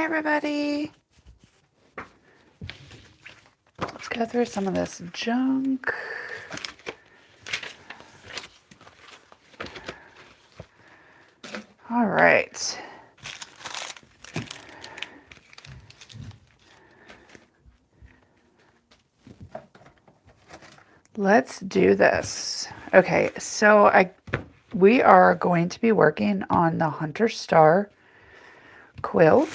everybody. Let's go through some of this junk. All right. Let's do this. Okay, so we are going to be working on the Hunter Star quilt.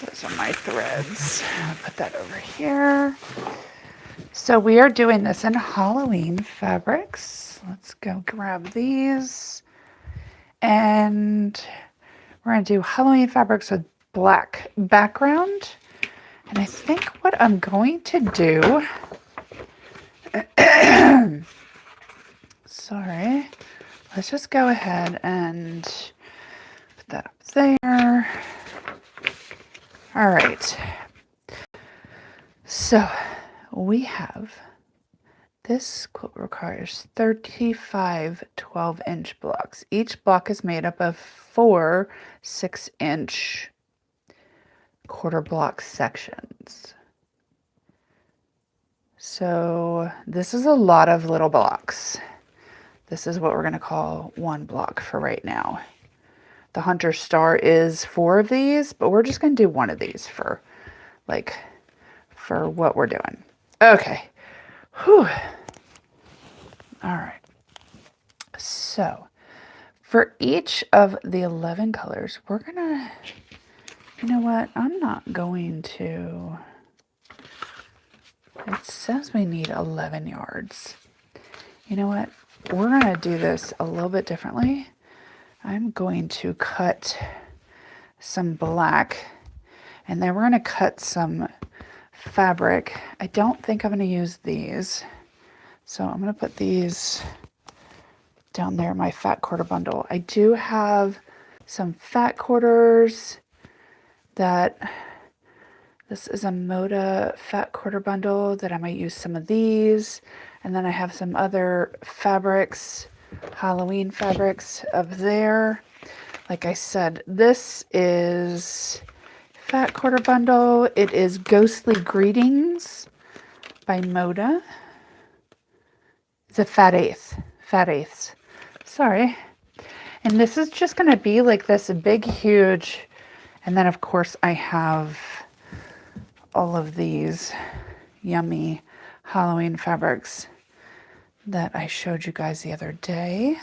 Those are my threads. I'll put that over here. So we are doing this in Halloween fabrics. Let's go grab these. And we're going to do Halloween fabrics with black background. And I think what I'm going to do, sorry, let's just go ahead and put that up there. All right. So we have, this quilt requires 35 12-inch blocks. Each block is made up of 4 6-inch quarter block sections. So this is a lot of little blocks. This is what we're going to call one block for right now. The Hunter Star is 4 of these, but we're just going to do one of these for what we're doing. Okay. Whew. All right. So for each of the 11 colors, we're going to, you know what? I'm not going to, it says we need 11 yards. You know what? We're going to do this a little bit differently. I'm going to cut some black, and then we're going to cut some fabric. I don't think I'm going to use these. So I'm going to put these down there in my fat quarter bundle. I do have some fat quarters that, this is a Moda fat quarter bundle that I might use some of these. And then I have some other fabrics, Halloween fabrics up there. Like I said, this is fat quarter bundle. It is Ghostly Greetings by Moda. It's a fat eighths. Sorry. And this is just going to be like this big, huge. And then, of course, I have all of these yummy Halloween fabrics that I showed you guys the other day.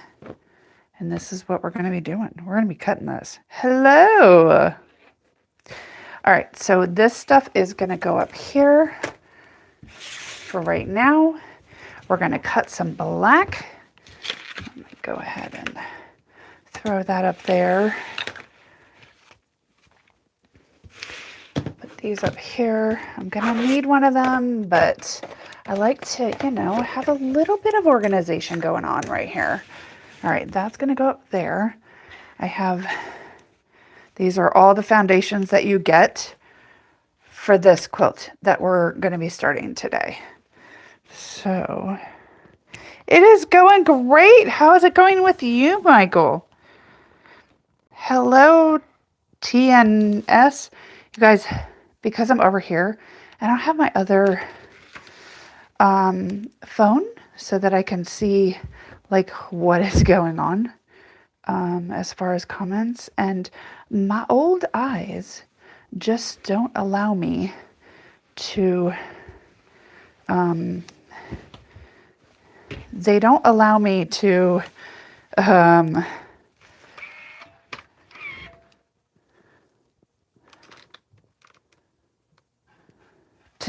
And this is what we're going to be doing. We're going to be cutting this. Hello. All right. So this stuff is going to go up here for right now. We're going to cut some black. Let me go ahead and throw that up there. Put these up here. I'm going to need one of them, but I like to, you know, have a little bit of organization going on right here. All right, that's going to go up there. I have, these are all the foundations that you get for this quilt that we're going to be starting today. So it is going great. How is it going with you, Michael? Hello, TNS. You guys, because I'm over here, I don't have my other phone so that I can see like what is going on as far as comments. And my old eyes just don't allow me to they don't allow me to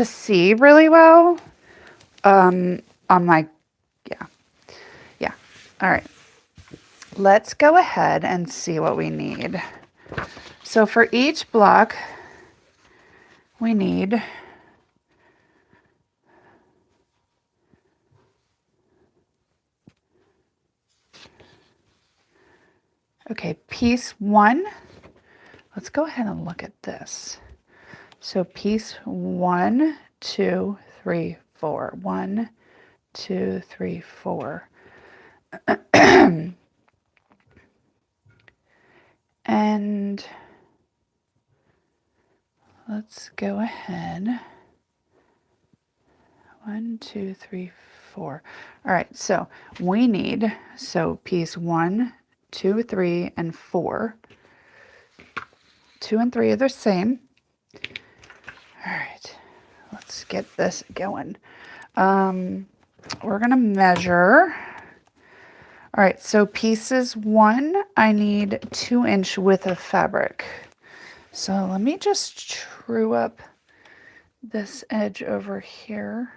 see really well on my, yeah. All right, let's go ahead and see what we need. So for each block we need piece 1. Let's go ahead and look at this. So piece 1, 2, 3, 4. 1, 2, 3, 4. And let's go ahead. 1, 2, 3, 4. All right, so we need, piece 1, 2, 3, and 4. 2 and 3 are the same. All right, let's get this going. We're gonna measure. All right, so pieces 1, I need 2-inch width of fabric. So let me just true up this edge over here.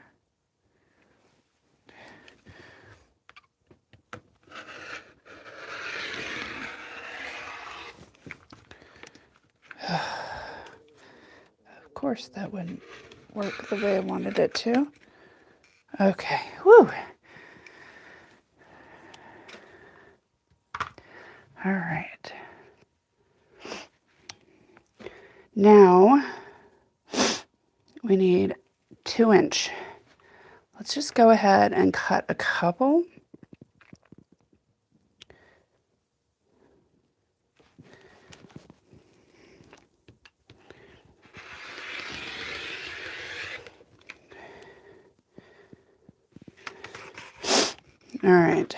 Of course, that wouldn't work the way I wanted it to. Okay, whew. All right. Now we need 2-inch. Let's just go ahead and cut a couple. All right.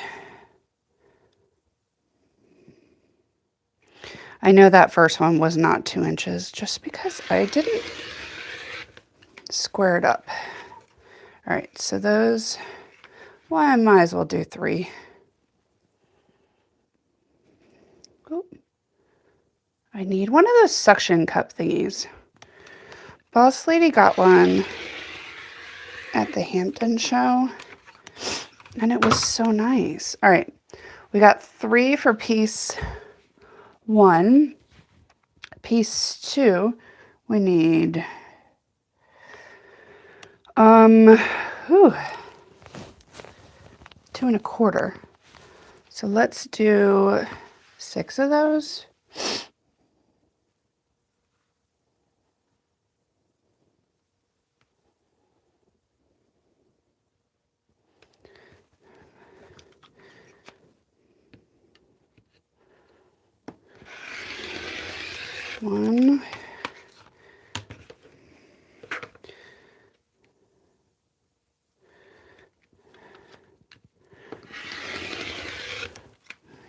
I know that first one was not 2 inches just because I didn't square it up. All right, so those, well, I might as well do 3. Oh, I need one of those suction cup thingies. Boss Lady got one at the Hampton show, and it was so nice. All right, we got 3 for piece 1. Piece 2, we need, 2 1/4. So let's do 6 of those. One.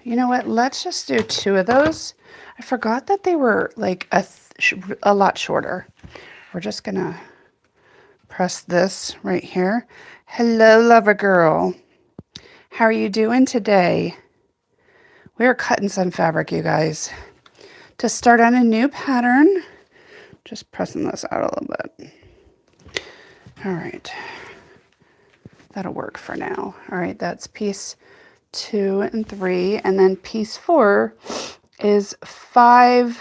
You know what? Let's just do 2 of those. I forgot that they were like a lot shorter. We're just gonna press this right here. Hello, lover girl. How are you doing today? We're cutting some fabric, you guys, to start on a new pattern. Just pressing this out a little bit. All right. That'll work for now. All right, that's piece 2 and 3. And then piece 4 is 5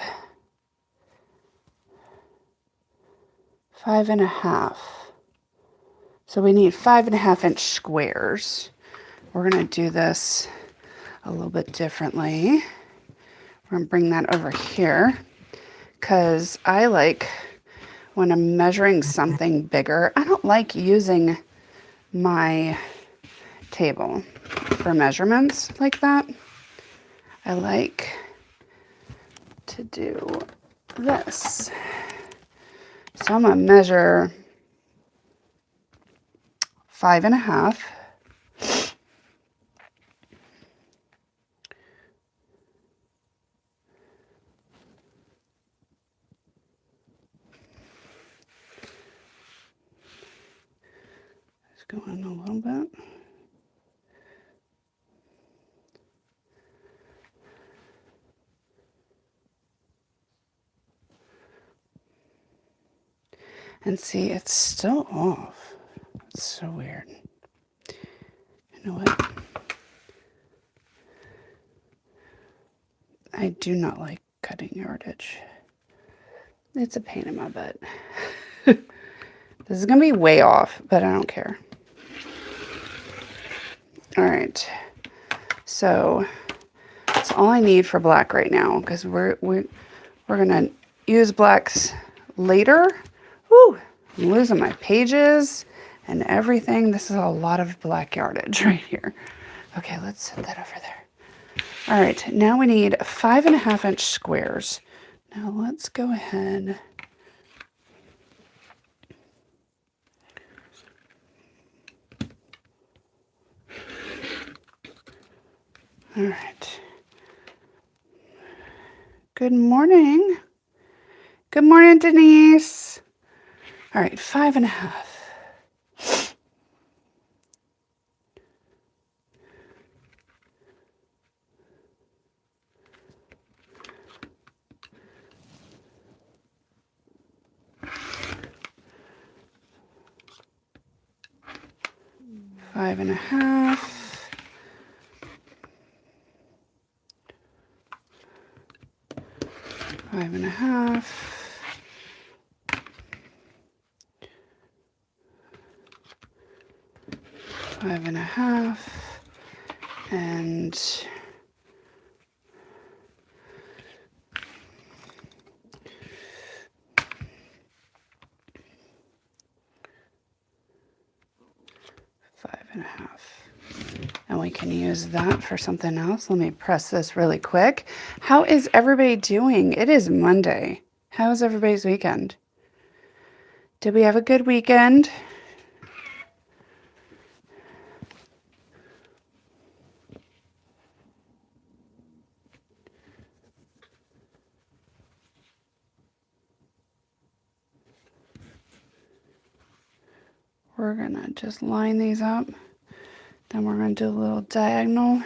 1/2. So we need 5 1/2-inch squares. We're gonna do this a little bit differently. We're gonna bring that over here because I like when I'm measuring something bigger, I don't like using my table for measurements like that. I like to do this. So I'm gonna measure 5 1/2. Just go in a little bit. And see, it's still off. It's so weird. You know what? I do not like cutting yardage. It's a pain in my butt. This is gonna be way off, but I don't care. All right. So that's all I need for black right now because we're gonna use blacks later. Whew, I'm losing my pages and everything. This is a lot of black yardage right here. Okay, let's set that over there. All right, now we need 5 1/2-inch squares. Now let's go ahead Good morning. Good morning, Denise. All right, 5.5. Five and a half. Five and a half. Five and a half. And 5.5. And we can use that for something else. Let me press this really quick. How is everybody doing? It is Monday. How was everybody's weekend? Did we have a good weekend? We're gonna just line these up. Then we're gonna do a little diagonal.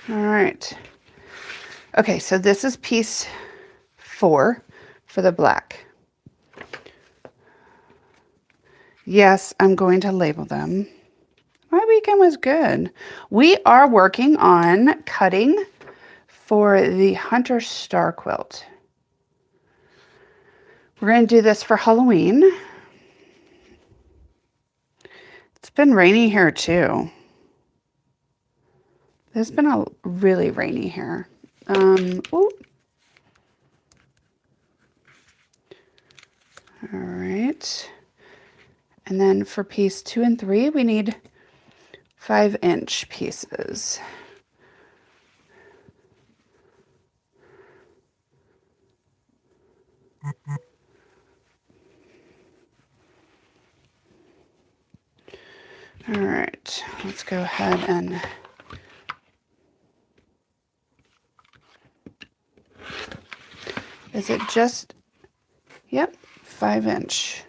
All right. Okay, so this is piece 4 for the black. Yes, I'm going to label them. My weekend was good. We are working on cutting for the Hunter Star quilt. We're going to do this for Halloween. It's been rainy here too. It's been a really rainy here. Ooh. All right. And then for piece 2 and 3, we need 5-inch pieces. All right, let's go ahead and is it just, yep, 5-inch.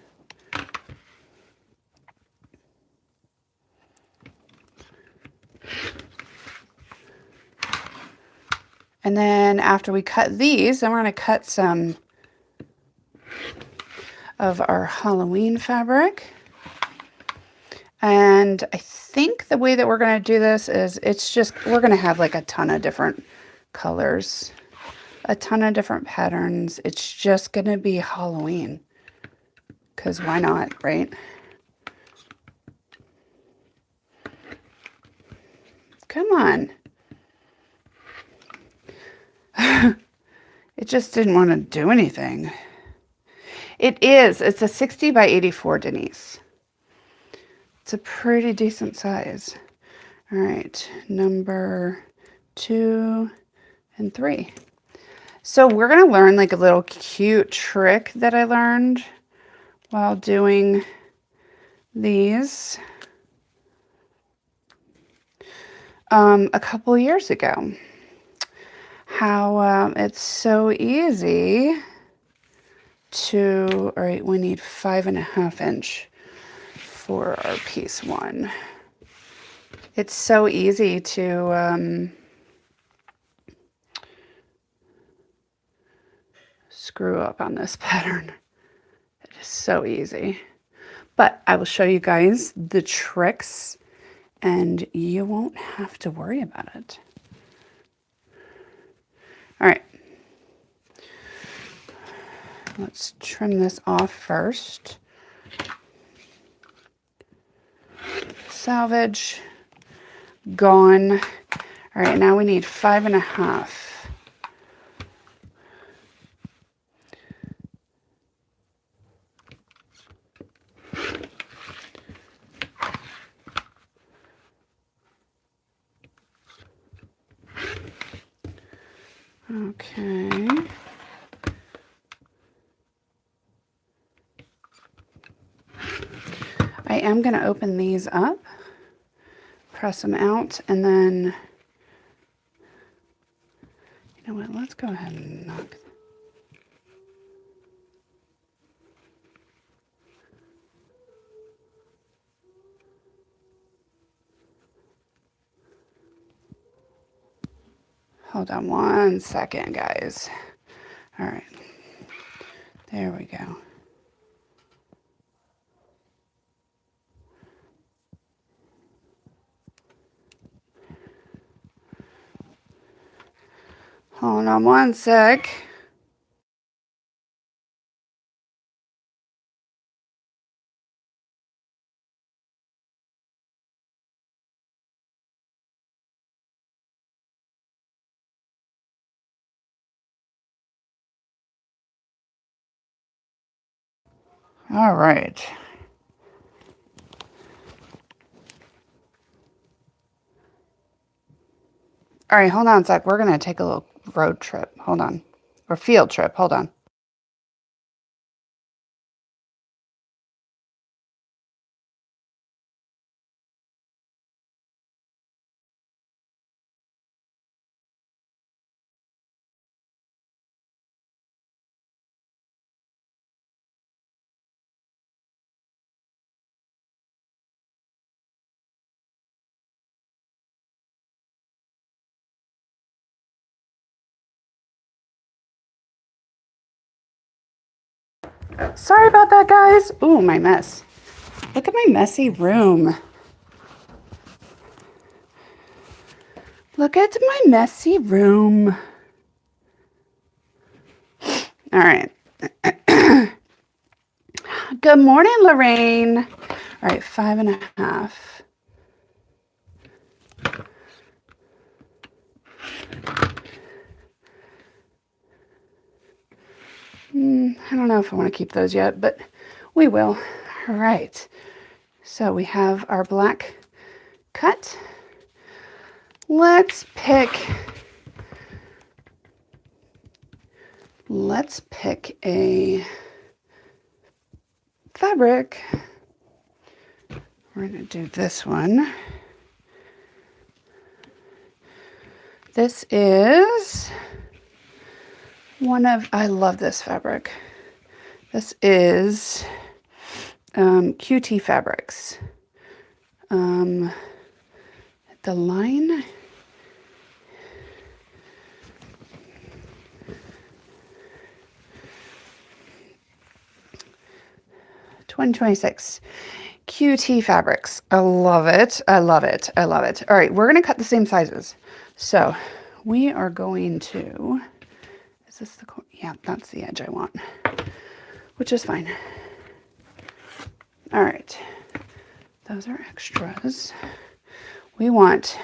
And then after we cut these, then we're going to cut some of our Halloween fabric. And I think the way that we're going to do this is we're going to have like a ton of different colors, a ton of different patterns. It's just going to be Halloween. Because why not, right? Come on. It just didn't want to do anything. It's a 60 by 84, Denise. It's a pretty decent size. All right, number 2 and 3. So we're going to learn like a little cute trick that I learned while doing these a couple years ago. How it's so easy to, all right, we need 5.5-inch for our piece 1. It's so easy to screw up on this pattern. It is so easy. But I will show you guys the tricks and you won't have to worry about it. All right. Let's trim this off first. Salvage. Gone. All right, now we need 5.5. Okay. I am going to open these up, press them out, and then, you know what, let's go ahead and knock. Hold on one second, guys. All right. There we go. Hold on one sec. All right. All right, hold on a sec. We're going to take a little road trip. Hold on. Or field trip. Hold on. Sorry about that, guys. Ooh, my mess. Look at my messy room. Look at my messy room. All right. Good morning, Lorraine. All right, 5.5. I don't know if I want to keep those yet, but we will. All right. So we have our black cut. Let's pick a fabric. We're going to do this one. This is I love this fabric. This is QT Fabrics. The line, $20.26. QT Fabrics. I love it. I love it. I love it. All right, we're going to cut the same sizes. So we are going to, is this the, yeah, that's the edge I want, which is fine. All right, those are extras. We want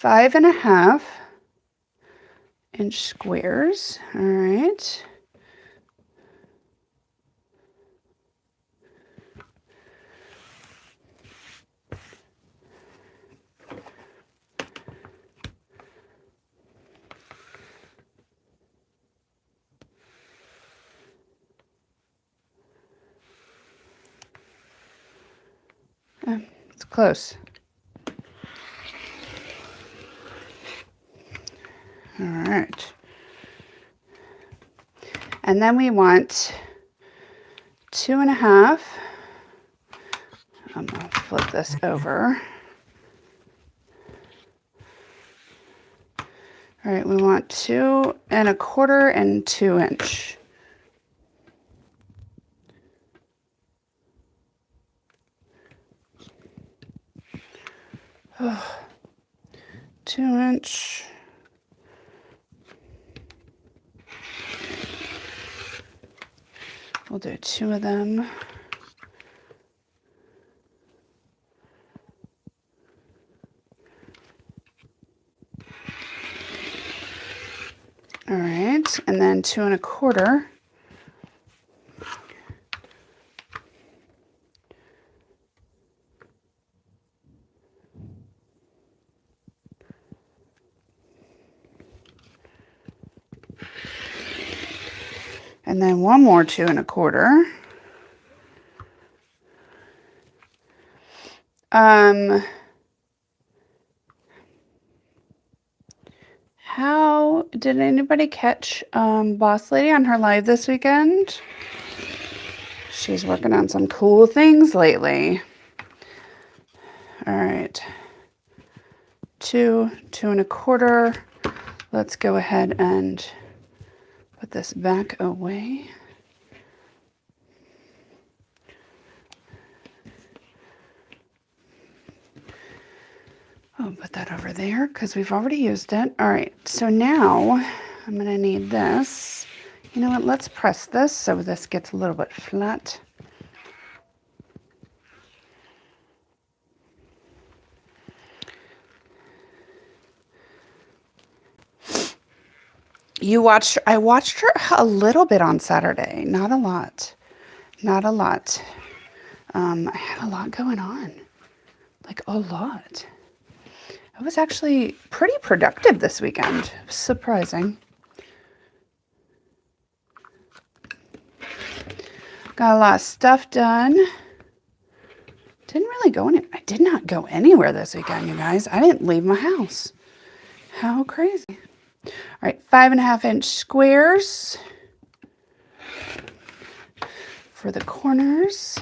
5.5-inch squares. All right. It's close. All right. And then we want 2.5. I'm going to flip this over. All right, we want 2.25 and 2-inch. Oh, 2-inch. We'll do 2 of them. All right, and then 2.25. And then one more 2 1/4. How did anybody catch Boss Lady on her live this weekend? She's working on some cool things lately. All right. 2 1/4. Let's go ahead and put this back away. I'll put that over there because we've already used it. All right, so now I'm gonna need this. You know what, let's press this so this gets a little bit flat. I watched her a little bit on Saturday, not a lot. Not a lot. I had a lot going on, like a lot. I was actually pretty productive this weekend. Surprising. Got a lot of stuff done. Didn't really go anywhere. I did not go anywhere this weekend, you guys. I didn't leave my house. How crazy. All right, 5 1/2 inch squares for the corners.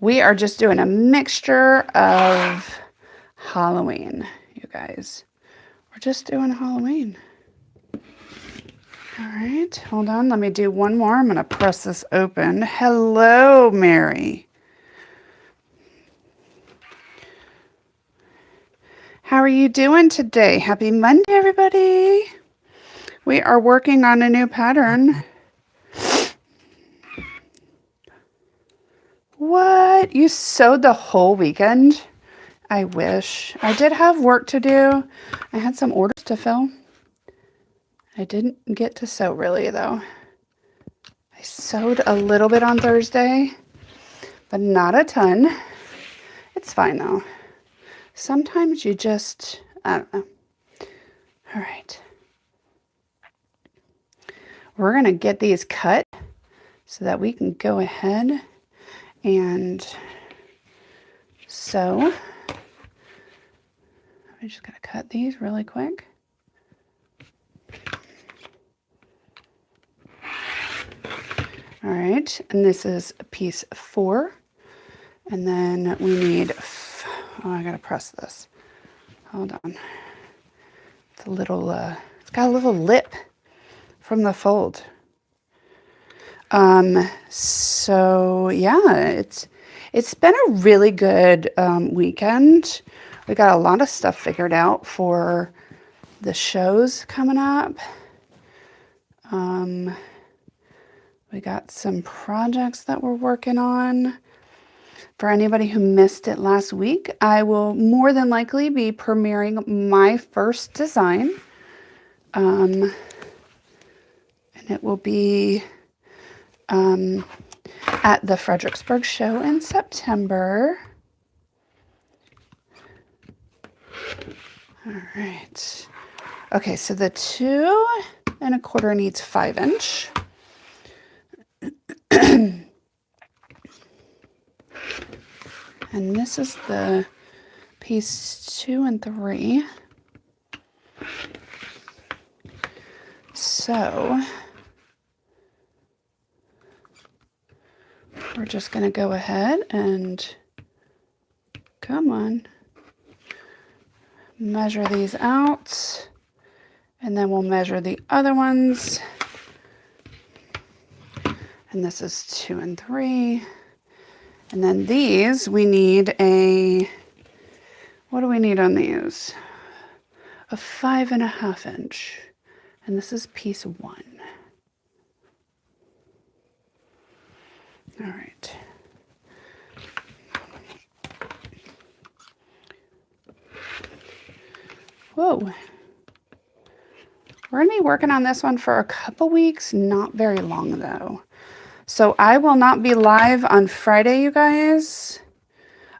We are just doing a mixture of Halloween, you guys. We're just doing Halloween. All right, hold on. Let me do one more. I'm going to press this open. Hello, Mary. How are you doing today? Happy Monday, everybody. We are working on a new pattern. What? You sewed the whole weekend? I wish. I did have work to do. I had some orders to fill. I didn't get to sew really, though. I sewed a little bit on Thursday, but not a ton. It's fine, though. Sometimes you just, I don't know. All right. We're going to get these cut so that we can go ahead and sew. I'm just going to cut these really quick. All right, and this is piece 4. And then we need, oh, I gotta press this. Hold on. It's a little, it's got a little lip from the fold. So yeah, it's been a really good weekend. We got a lot of stuff figured out for the shows coming up. We got some projects that we're working on. For anybody who missed it last week, I will more than likely be premiering my first design. And it will be at the Fredericksburg show in September. All right. Okay, so the 2 1/4 needs 5 inch. And this is the piece 2 and 3. So we're just going to go ahead and, come on, measure these out. And then we'll measure the other ones. And this is 2 and 3. And then these, we need a, what do we need on these? A 5 1/2 inch. And this is piece 1. All right. Whoa. We're going to be working on this one for a couple weeks, not very long though. So I will not be live on Friday, you guys.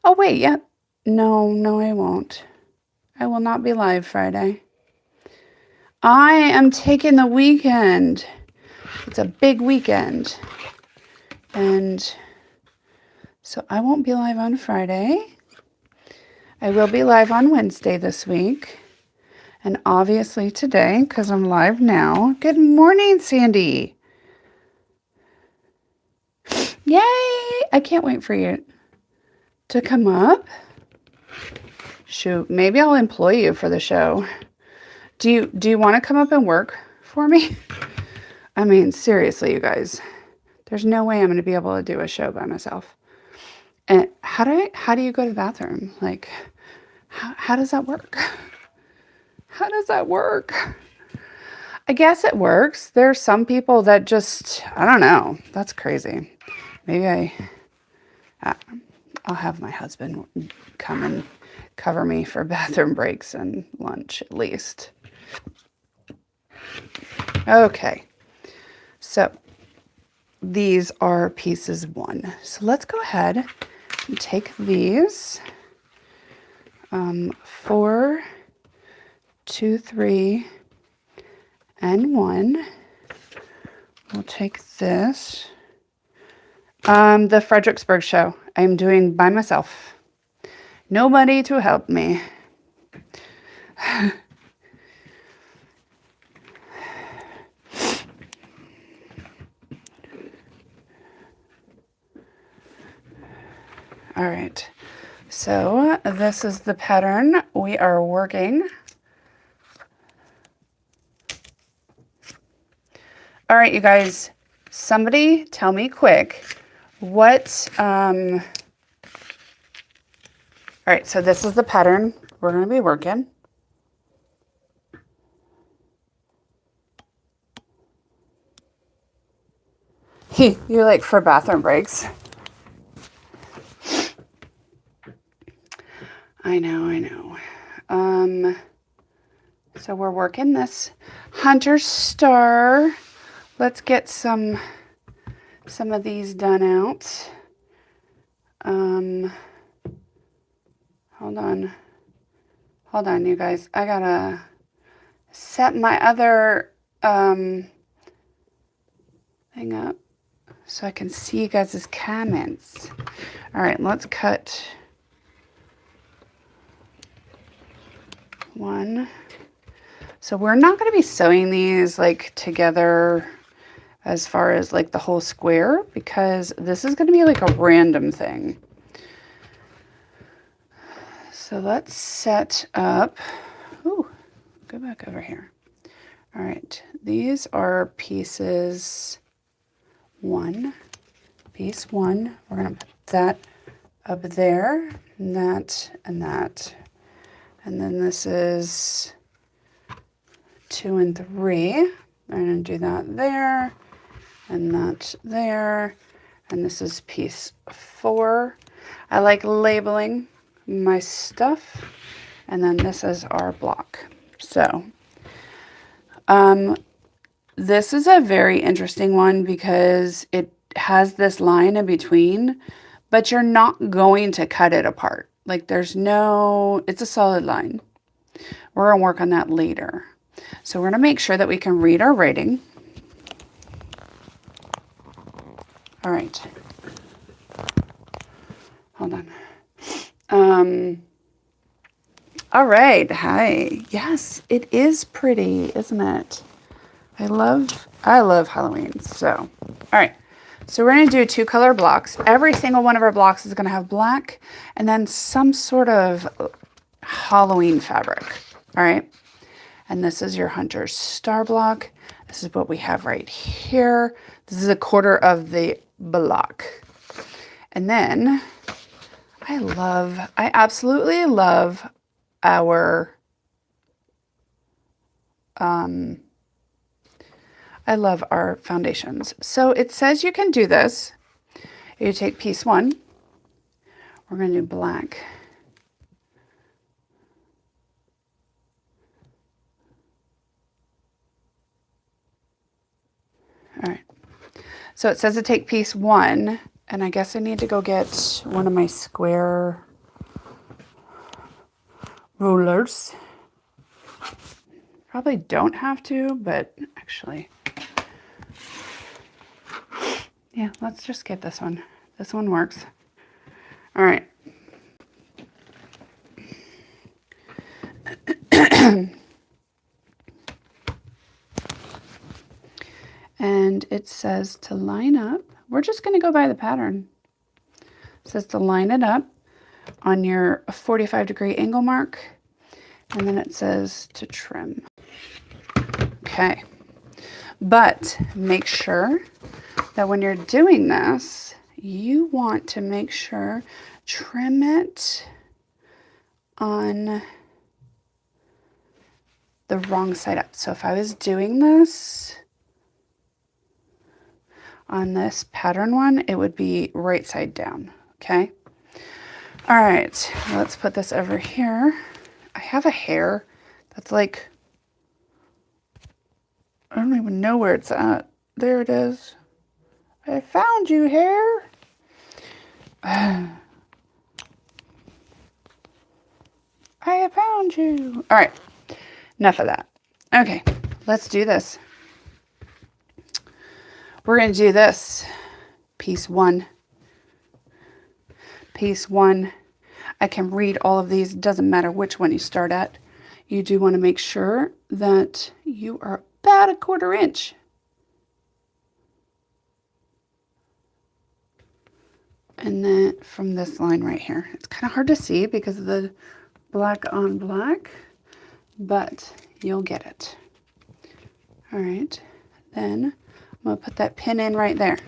Oh, wait, yeah. No, I won't. I will not be live Friday. I am taking the weekend. It's a big weekend. And so I won't be live on Friday. I will be live on Wednesday this week. And obviously today, because I'm live now. Good morning, Sandy. Yay! I can't wait for you to come up. Shoot, maybe I'll employ you for the show. Do you want to come up and work for me? I mean, seriously, you guys. There's no way I'm going to be able to do a show by myself. And how do you go to the bathroom? Like, how does that work? How does that work? I guess it works. There's some people that just, I don't know. That's crazy. Maybe I'll have my husband come and cover me for bathroom breaks and lunch at least. Okay. So these are pieces 1. So let's go ahead and take these 4, 2, 3, and 1. We'll take this. The Fredericksburg show I'm doing by myself. Nobody to help me. All right, so this is the pattern we are working. All right, you guys, somebody tell me quick what, all right, so this is the pattern we're going to be working. You like for bathroom breaks. I know. So we're working this Hunter Star. Let's get some of these done out. Hold on, you guys. I gotta set my other thing up so I can see you guys' comments. All right, let's cut 1. So we're not going to be sewing these like together as far as like the whole square, because this is going to be like a random thing. So let's set up, ooh, go back over here. All right, these are pieces 1, piece 1. We're going to put that up there, and that, and that. And then this is 2 and 3. I'm going to do that there, and that there. And this is piece 4. I like labeling my stuff. And then this is our block. So, this is a very interesting one because it has this line in between, but you're not going to cut it apart. Like there's no, it's a solid line. We're going to work on that later. So we're going to make sure that we can read our writing. All right. Hold on. All right. Hi. Yes, it is pretty, isn't it? I love Halloween. So, all right. So we're going to do 2 color blocks. Every single one of our blocks is going to have black and then some sort of Halloween fabric. All right. And this is your Hunter Star block. This is what we have right here. This is a quarter of the block. And then I absolutely love our, I love our foundations. So it says you can do this. You take piece 1. We're going to do black. All right. So it says to take piece 1, and I guess I need to go get one of my square rulers. Probably don't have to, but actually, yeah, let's just get this one. This one works. All right. And it says to line up. We're just going to go by the pattern. It says to line it up on your 45-degree angle mark. And then it says to trim. Okay. But make sure that when you're doing this, you want to make sure trim it on the wrong side up. So if I was doing this on this pattern one, it would be right side down, okay? All right, let's put this over here. I have a hair that's like, I don't even know where it's at. There it is. I found you, hair. I have found you. All right, enough of that. Okay, let's do this. We're going to do this. Piece one. Piece one. I can read all of these. Doesn't matter which one you start at. You do want to make sure that you are about a 1/4 inch. And then from this line right here. It's kind of hard to see because of the black on black, but you'll get it. All right. Then I'm going to put that pin in right there.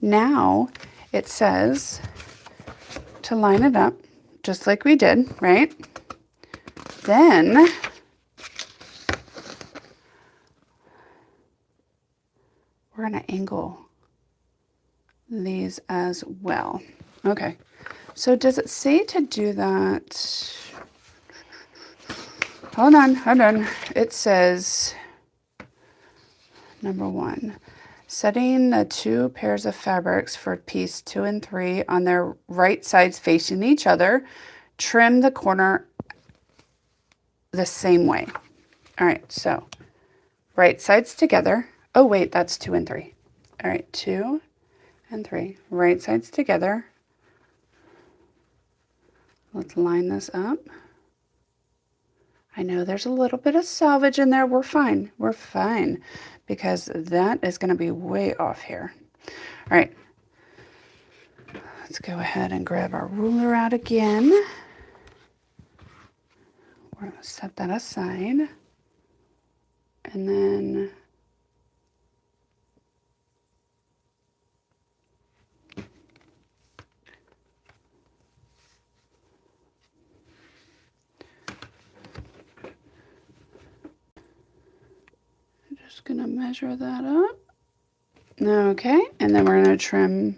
Now it says to line it up just like we did, right? Then we're going to angle these as well. Okay. So does it say to do that? Hold on. It says, number 1, setting the 2 pairs of fabrics for piece 2 and 3 on their right sides facing each other. Trim the corner the same way. All right, so right sides together. Oh, wait, that's 2 and 3. All right, 2 and 3. Right sides together. Let's line this up. I know there's a little bit of selvage in there. We're fine. We're fine because that is going to be way off here. All right. Let's go ahead and grab our ruler out again. We're going to set that aside. And then just going to measure that up. Okay, and then we're going to trim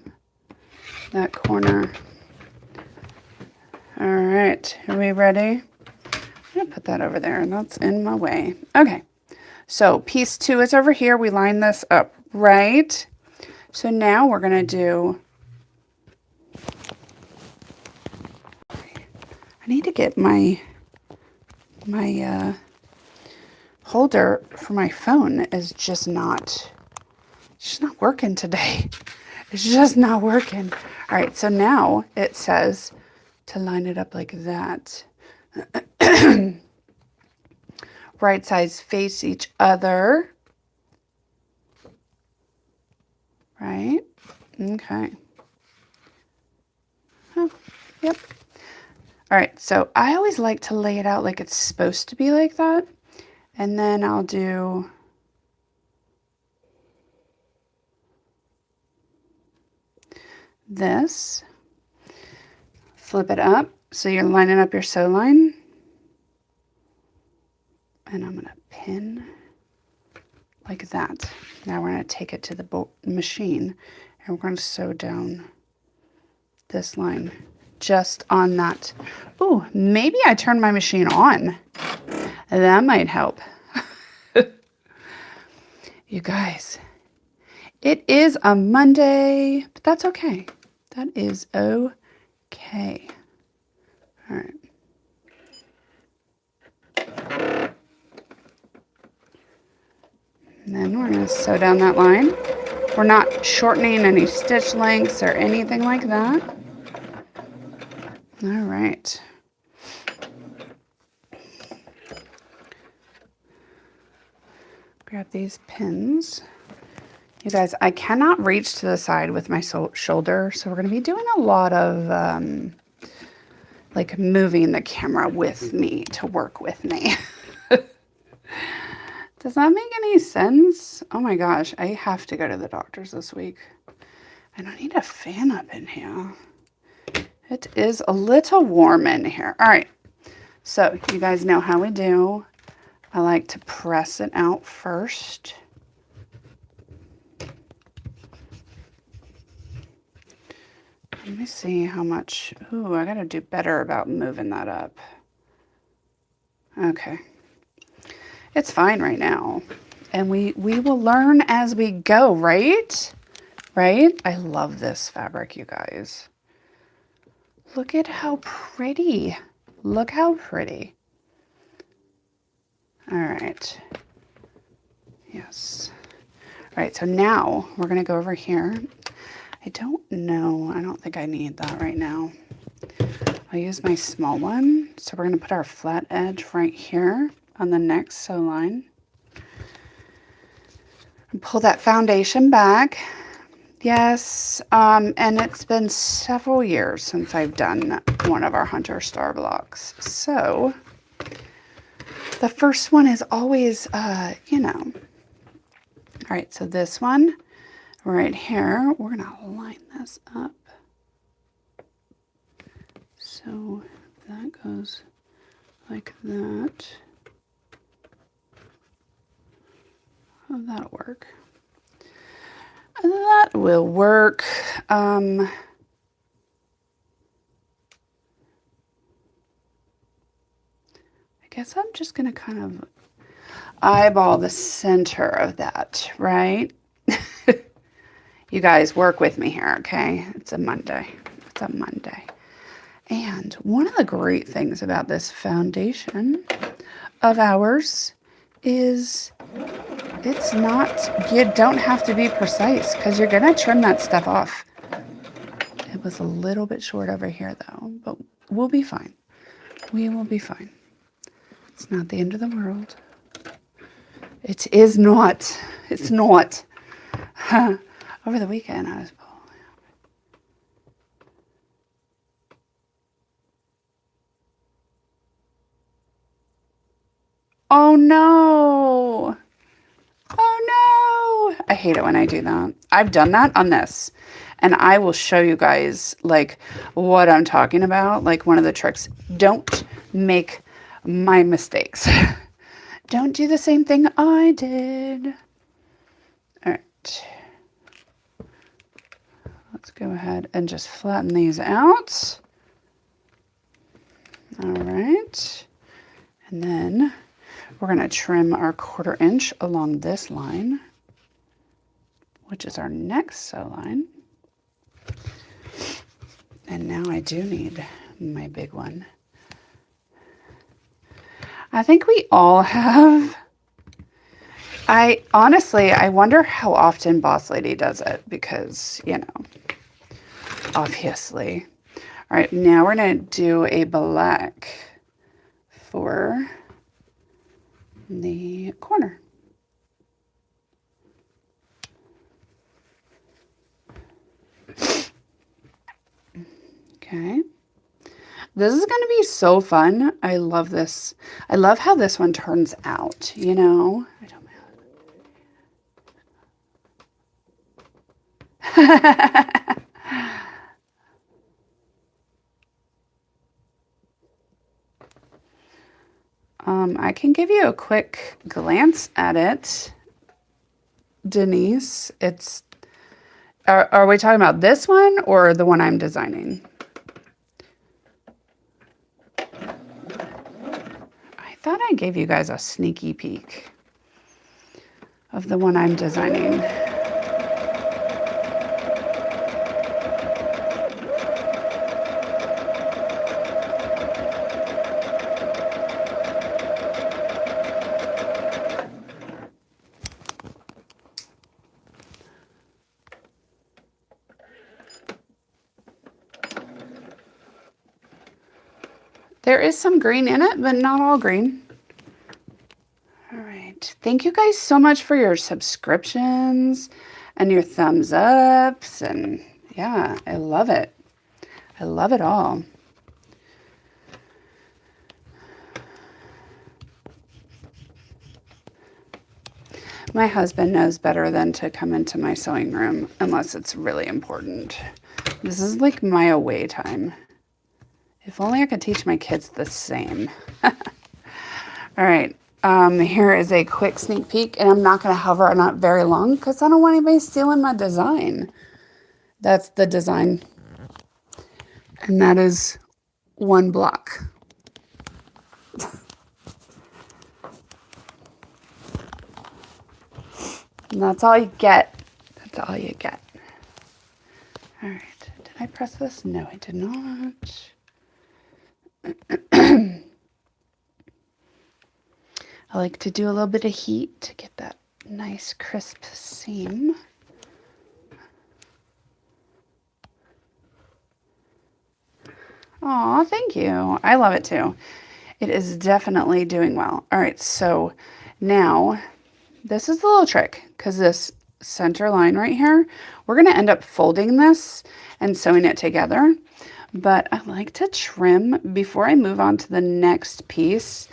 that corner. All right, are we ready? I'm going to put that over there. That's in my way. Okay, so piece 2 is over here. We line this up, right? So now we're going to do, I need to get my holder for my phone is just not working today. It's just not working. All right, so now it says to line it up like that. Right sides face each other. Right? Okay. Oh, yep. All right, so I always like to lay it out like it's supposed to be like that. And then I'll do this. Flip it up. So you're lining up your sew line. And I'm going to pin like that. Now we're going to take it to the machine and we're going to sew down this line just on that. Ooh, maybe I turned my machine on. That might help. You guys, it is a Monday, but that's okay. That is okay. All right. And then we're going to sew down that line. We're not shortening any stitch lengths or anything like that. All right. Grab these pins. You guys, I cannot reach to the side with my shoulder, so we're going to be doing a lot of like moving the camera with me to work with me. Does that make any sense? Oh my gosh, I have to go to the doctor's this week. And I need a fan up in here. It is a little warm in here. All right, so you guys know how we do. I like to press it out first. Let me see how much. Ooh, I gotta do better about moving that up. Okay. It's fine right now. And we will learn as we go, right? Right? I love this fabric, you guys. Look at how pretty. Look how pretty. All right. Yes. All right, so now we're gonna go over here. I don't know, I don't think I need that right now. I'll use my small one. So we're gonna put our flat edge right here on the next sew line. And pull that foundation back. Yes, and it's been several years since I've done one of our Hunter Star blocks. So the first one is always, you know. All right, so this one right here, we're gonna line this up. So that goes like that. Oh, that'll work. That will work. I guess I'm just going to kind of eyeball the center of that, right? You guys work with me here, okay? It's a Monday. It's a Monday. And one of the great things about this foundation of ours is it's not, you don't have to be precise because you're going to trim that stuff off. It was a little bit short over here though, but we'll be fine. We will be fine. It's not the end of the world. It is not. It's not. Over the weekend I was pulling up. Oh no. Oh no! I hate it when I do that. I've done that on this. And I will show you guys like what I'm talking about. Like one of the tricks. Don't make my mistakes. Don't do the same thing I did. All right. Let's go ahead and just flatten these out. All right. And then we're going to trim our 1/4 inch along this line, which is our next sew line. And now I do need my big one. I think we all have. Honestly, I wonder how often Boss Lady does it because, you know, obviously. All right, now we're going to do a black for the corner. Okay. This is going to be so fun. I love this. I love how this one turns out, you know. I don't know. I can give you a quick glance at it, Denise. Are we talking about this one or the one I'm designing? I thought I gave you guys a sneaky peek of the one I'm designing. There is some green in it, but not all green. All right. Thank you guys so much for your subscriptions and your thumbs ups. And yeah, I love it. I love it all. My husband knows better than to come into my sewing room unless it's really important. This is like my away time. If only I could teach my kids the same. All right. Here is a quick sneak peek, and I'm not going to hover on it very long because I don't want anybody stealing my design. That's the design. And that is one block. And that's all you get. That's all you get. All right. Did I press this? No, I did not. I like to do a little bit of heat to get that nice crisp seam. Aw, thank you. I love it too. It is definitely doing well. All right, so now this is the little trick because this center line right here, we're going to end up folding this and sewing it together. But I like to trim, before I move on to the next piece,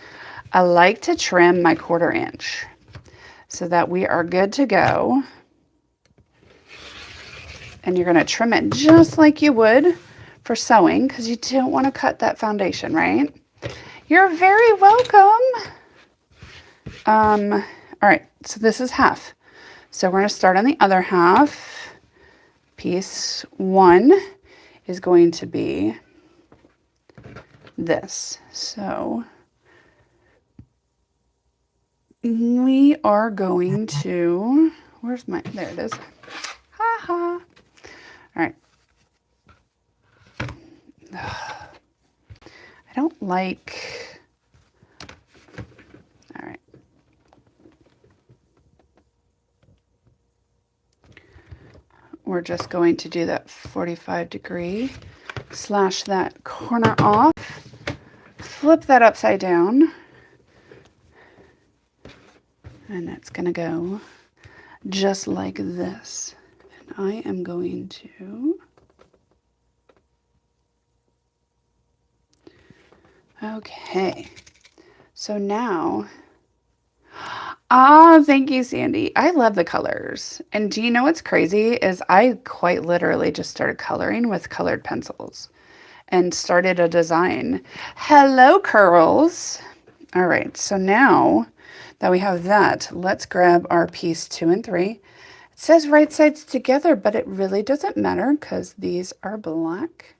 I like to trim my 1/4 inch so that we are good to go. And you're going to trim it just like you would for sewing because you don't want to cut that foundation, right? You're very welcome. All right, so this is half. So we're going to start on the other half. Piece 1 is going to be this. So we are going to, where's my, there it is. Ha ha. All right. I don't like, all right. We're just going to do that 45-degree, slash that corner off, flip that upside down, and it's going to go just like this. And I am going to, okay, so now, thank you, Sandy. I love the colors. And do you know what's crazy is I quite literally just started coloring with colored pencils and started a design. Hello, curls. All right, so now that we have that, let's grab our piece 2 and 3. It says right sides together, but it really doesn't matter because these are black.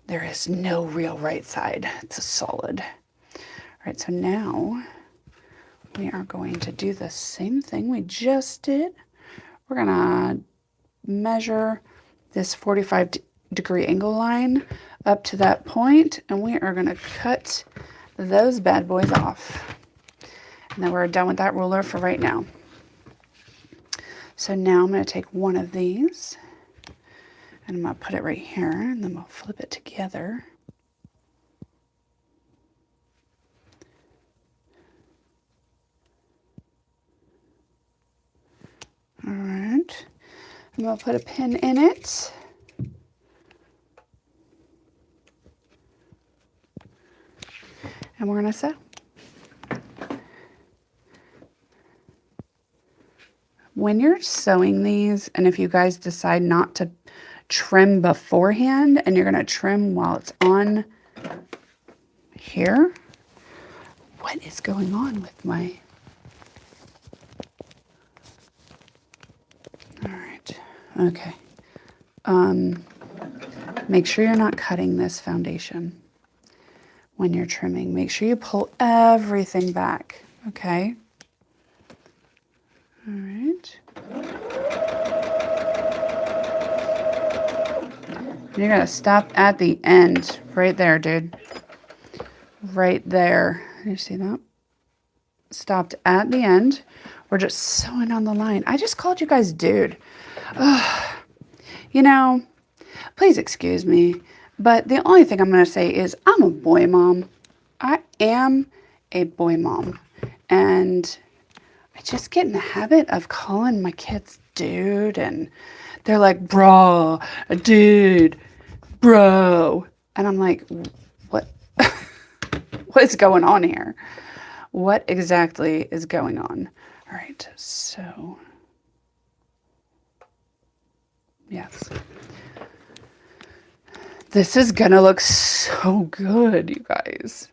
There is no real right side. It's a solid. All right, so now we are going to do the same thing we just did. We're gonna measure this 45-degree angle line up to that point, and we are gonna cut those bad boys off. And then we're done with that ruler for right now. So now I'm gonna take one of these and I'm gonna put it right here, and then we'll flip it together. All right, I'm gonna put a pin in it. And we're gonna sew. When you're sewing these, and if you guys decide not to trim beforehand and you're gonna trim while it's on here, what is going on with my, all right, okay. Make sure you're not cutting this foundation when you're trimming. Make sure you pull everything back, okay? All right. You're gonna stop at the end, right there, dude. Right there. You see that? Stopped at the end. We're just sewing on the line. I just called you guys dude. Ugh. You know, please excuse me. But the only thing I'm going to say is I'm a boy mom. I am a boy mom. And I just get in the habit of calling my kids dude. And they're like, bro, dude, bro. And I'm like, what? What is going on here? What exactly is going on? All right, so, yes. This is gonna look so good, you guys.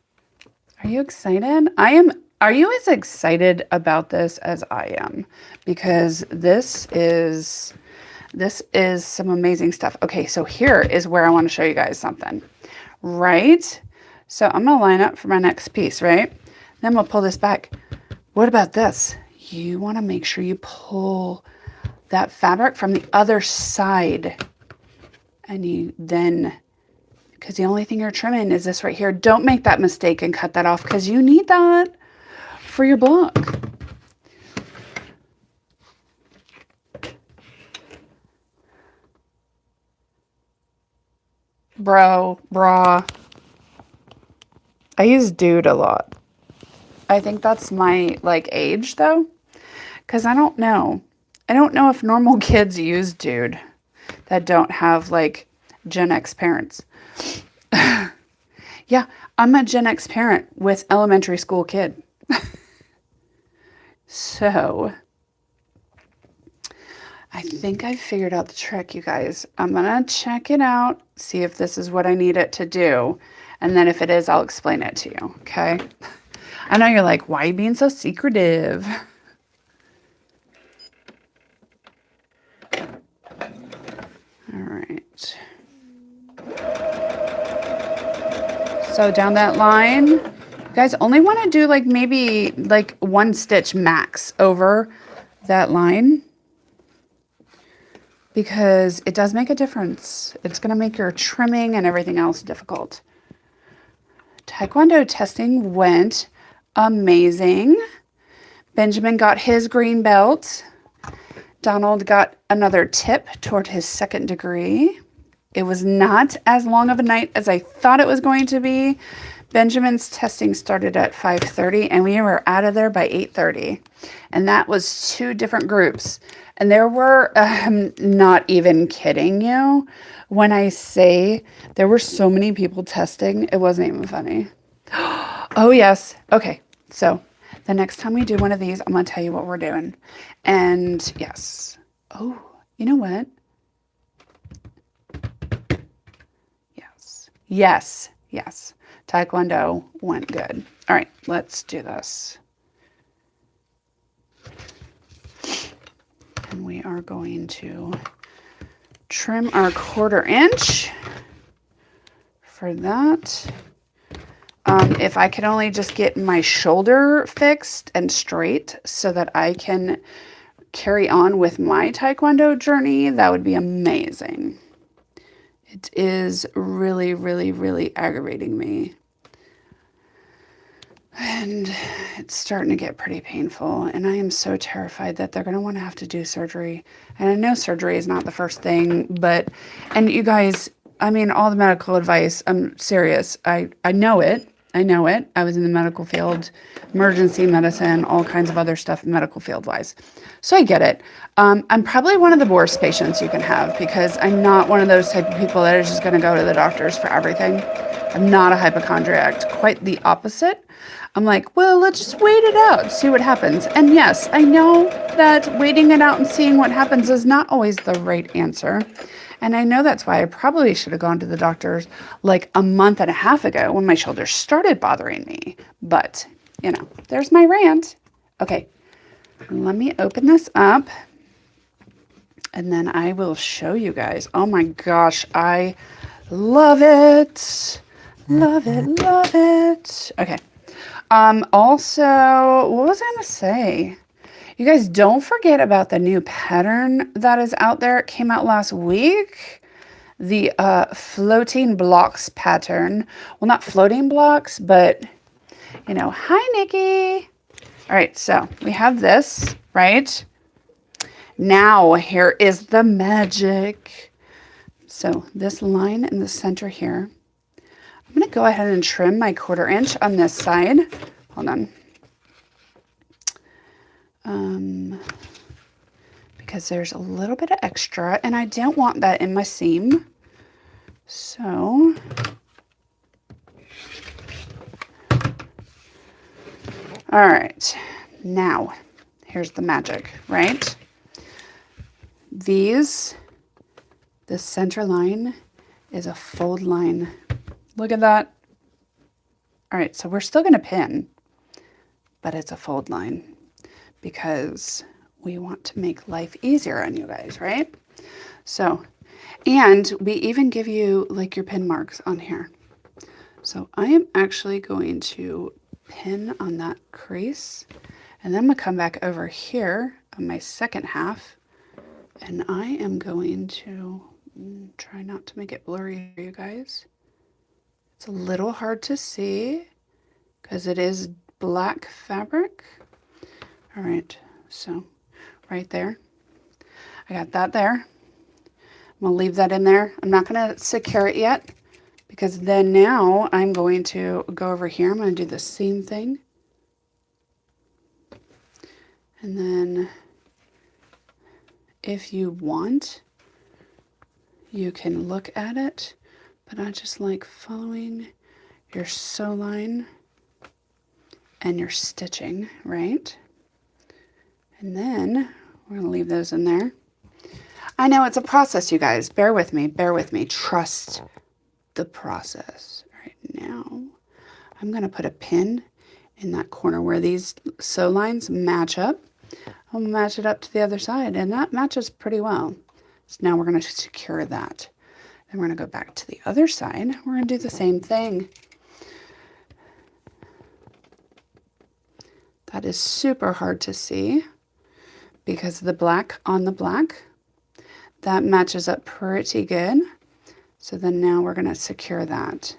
Are you excited? I am. Are you as excited about this as I am? Because this is some amazing stuff. Okay, so here is where I want to show you guys something. Right? So I'm gonna line up for my next piece, right? Then we'll pull this back. What about this? You want to make sure you pull that fabric from the other side. And you then, because the only thing you're trimming is this right here. Don't make that mistake and cut that off because you need that for your book. Bro, brah. I use dude a lot. I think that's my like age though. Because I don't know. I don't know if normal kids use dude that don't have like Gen X parents. Yeah, I'm a Gen X parent with elementary school kid. So, I think I figured out the trick, you guys. I'm going to check it out, see if this is what I need it to do. And then if it is, I'll explain it to you, okay? I know you're like, why are you being so secretive? All right. So down that line, you guys only want to do like maybe like 1 stitch max over that line because it does make a difference. It's going to make your trimming and everything else difficult. Taekwondo testing went amazing. Benjamin got his green belt. Donald got another tip toward his 2nd degree. It was not as long of a night as I thought it was going to be. Benjamin's testing started at 5:30 and we were out of there by 8:30. And that was 2 different groups. And there were, not even kidding you, when I say there were so many people testing, it wasn't even funny. Oh, yes. Okay. So the next time we do one of these, I'm going to tell you what we're doing. And yes. Oh, you know what? Yes. Yes. Yes. Taekwondo went good. All right, let's do this. And we are going to trim our 1/4 inch for that. If I could only just get my shoulder fixed and straight so that I can carry on with my Taekwondo journey, that would be amazing. It is really, really, really aggravating me. And it's starting to get pretty painful. And I am so terrified that they're going to want to have to do surgery. And I know surgery is not the first thing, but, and you guys, I mean, all the medical advice, I'm serious. I know it. I know it. I was in the medical field, emergency medicine, all kinds of other stuff medical field wise. So I get it. I'm probably one of the worst patients you can have because I'm not one of those type of people that is just going to go to the doctors for everything. I'm not a hypochondriac, quite the opposite. I'm like, well, let's just wait it out, see what happens. And yes, I know that waiting it out and seeing what happens is not always the right answer. And I know that's why I probably should have gone to the doctors like a month and a half ago when my shoulders started bothering me. But, you know, there's my rant. Okay, let me open this up. And then I will show you guys. Oh my gosh, I love it. Love it, love it. Okay. Also, what was I going to say? You guys don't forget about the new pattern that is out there. It came out last week. The floating blocks pattern. Well, not floating blocks, but, you know, hi, Nikki. All right, so we have this, right? Now, here is the magic. So this line in the center here, I'm going to go ahead and trim my 1/4 inch on this side. Hold on. Because there's a little bit of extra and I don't want that in my seam. So all right, now here's the magic, right? This center line is a fold line. Look at that. All right, so we're still going to pin, but it's a fold line because we want to make life easier on you guys, right? So, and we even give you like your pin marks on here. So I am actually going to pin on that crease, and then I'm gonna come back over here on my second half, and I am going to try not to make it blurry for you guys. It's a little hard to see because it is black fabric. All right, so right there. I got that there. I'm gonna leave that in there. I'm not gonna secure it yet because then now I'm going to go over here. I'm gonna do the same thing. And then if you want, you can look at it, but I just like following your sew line and your stitching, right? And then we're gonna leave those in there. I know it's a process, you guys. Bear with me, bear with me. Trust the process. Right now, I'm gonna put a pin in that corner where these sew lines match up. I'll match it up to the other side, and that matches pretty well. So now we're gonna secure that. Then we're gonna go back to the other side. We're gonna do the same thing. That is super hard to see because the black on the black, that matches up pretty good. So then now we're gonna secure that.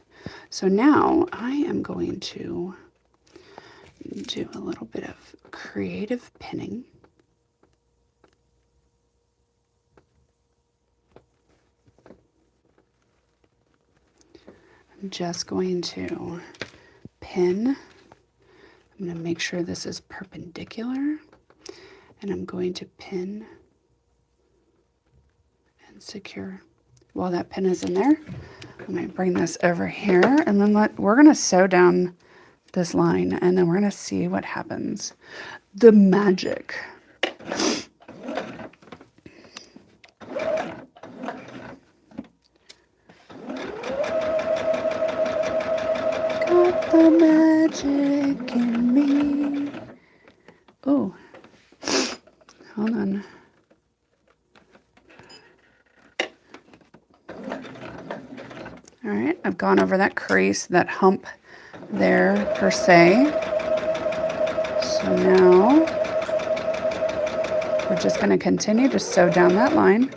So now I am going to do a little bit of creative pinning. I'm just going to pin. I'm going to make sure this is perpendicular, and I'm going to pin and secure. While that pin is in there, I'm going to bring this over here, and then we're going to sew down this line, and then we're going to see what happens. The magic. Got the magic in me. Oh, hold on. All right, I've gone over that crease, that hump there per se. So now we're just going to continue to sew down that line.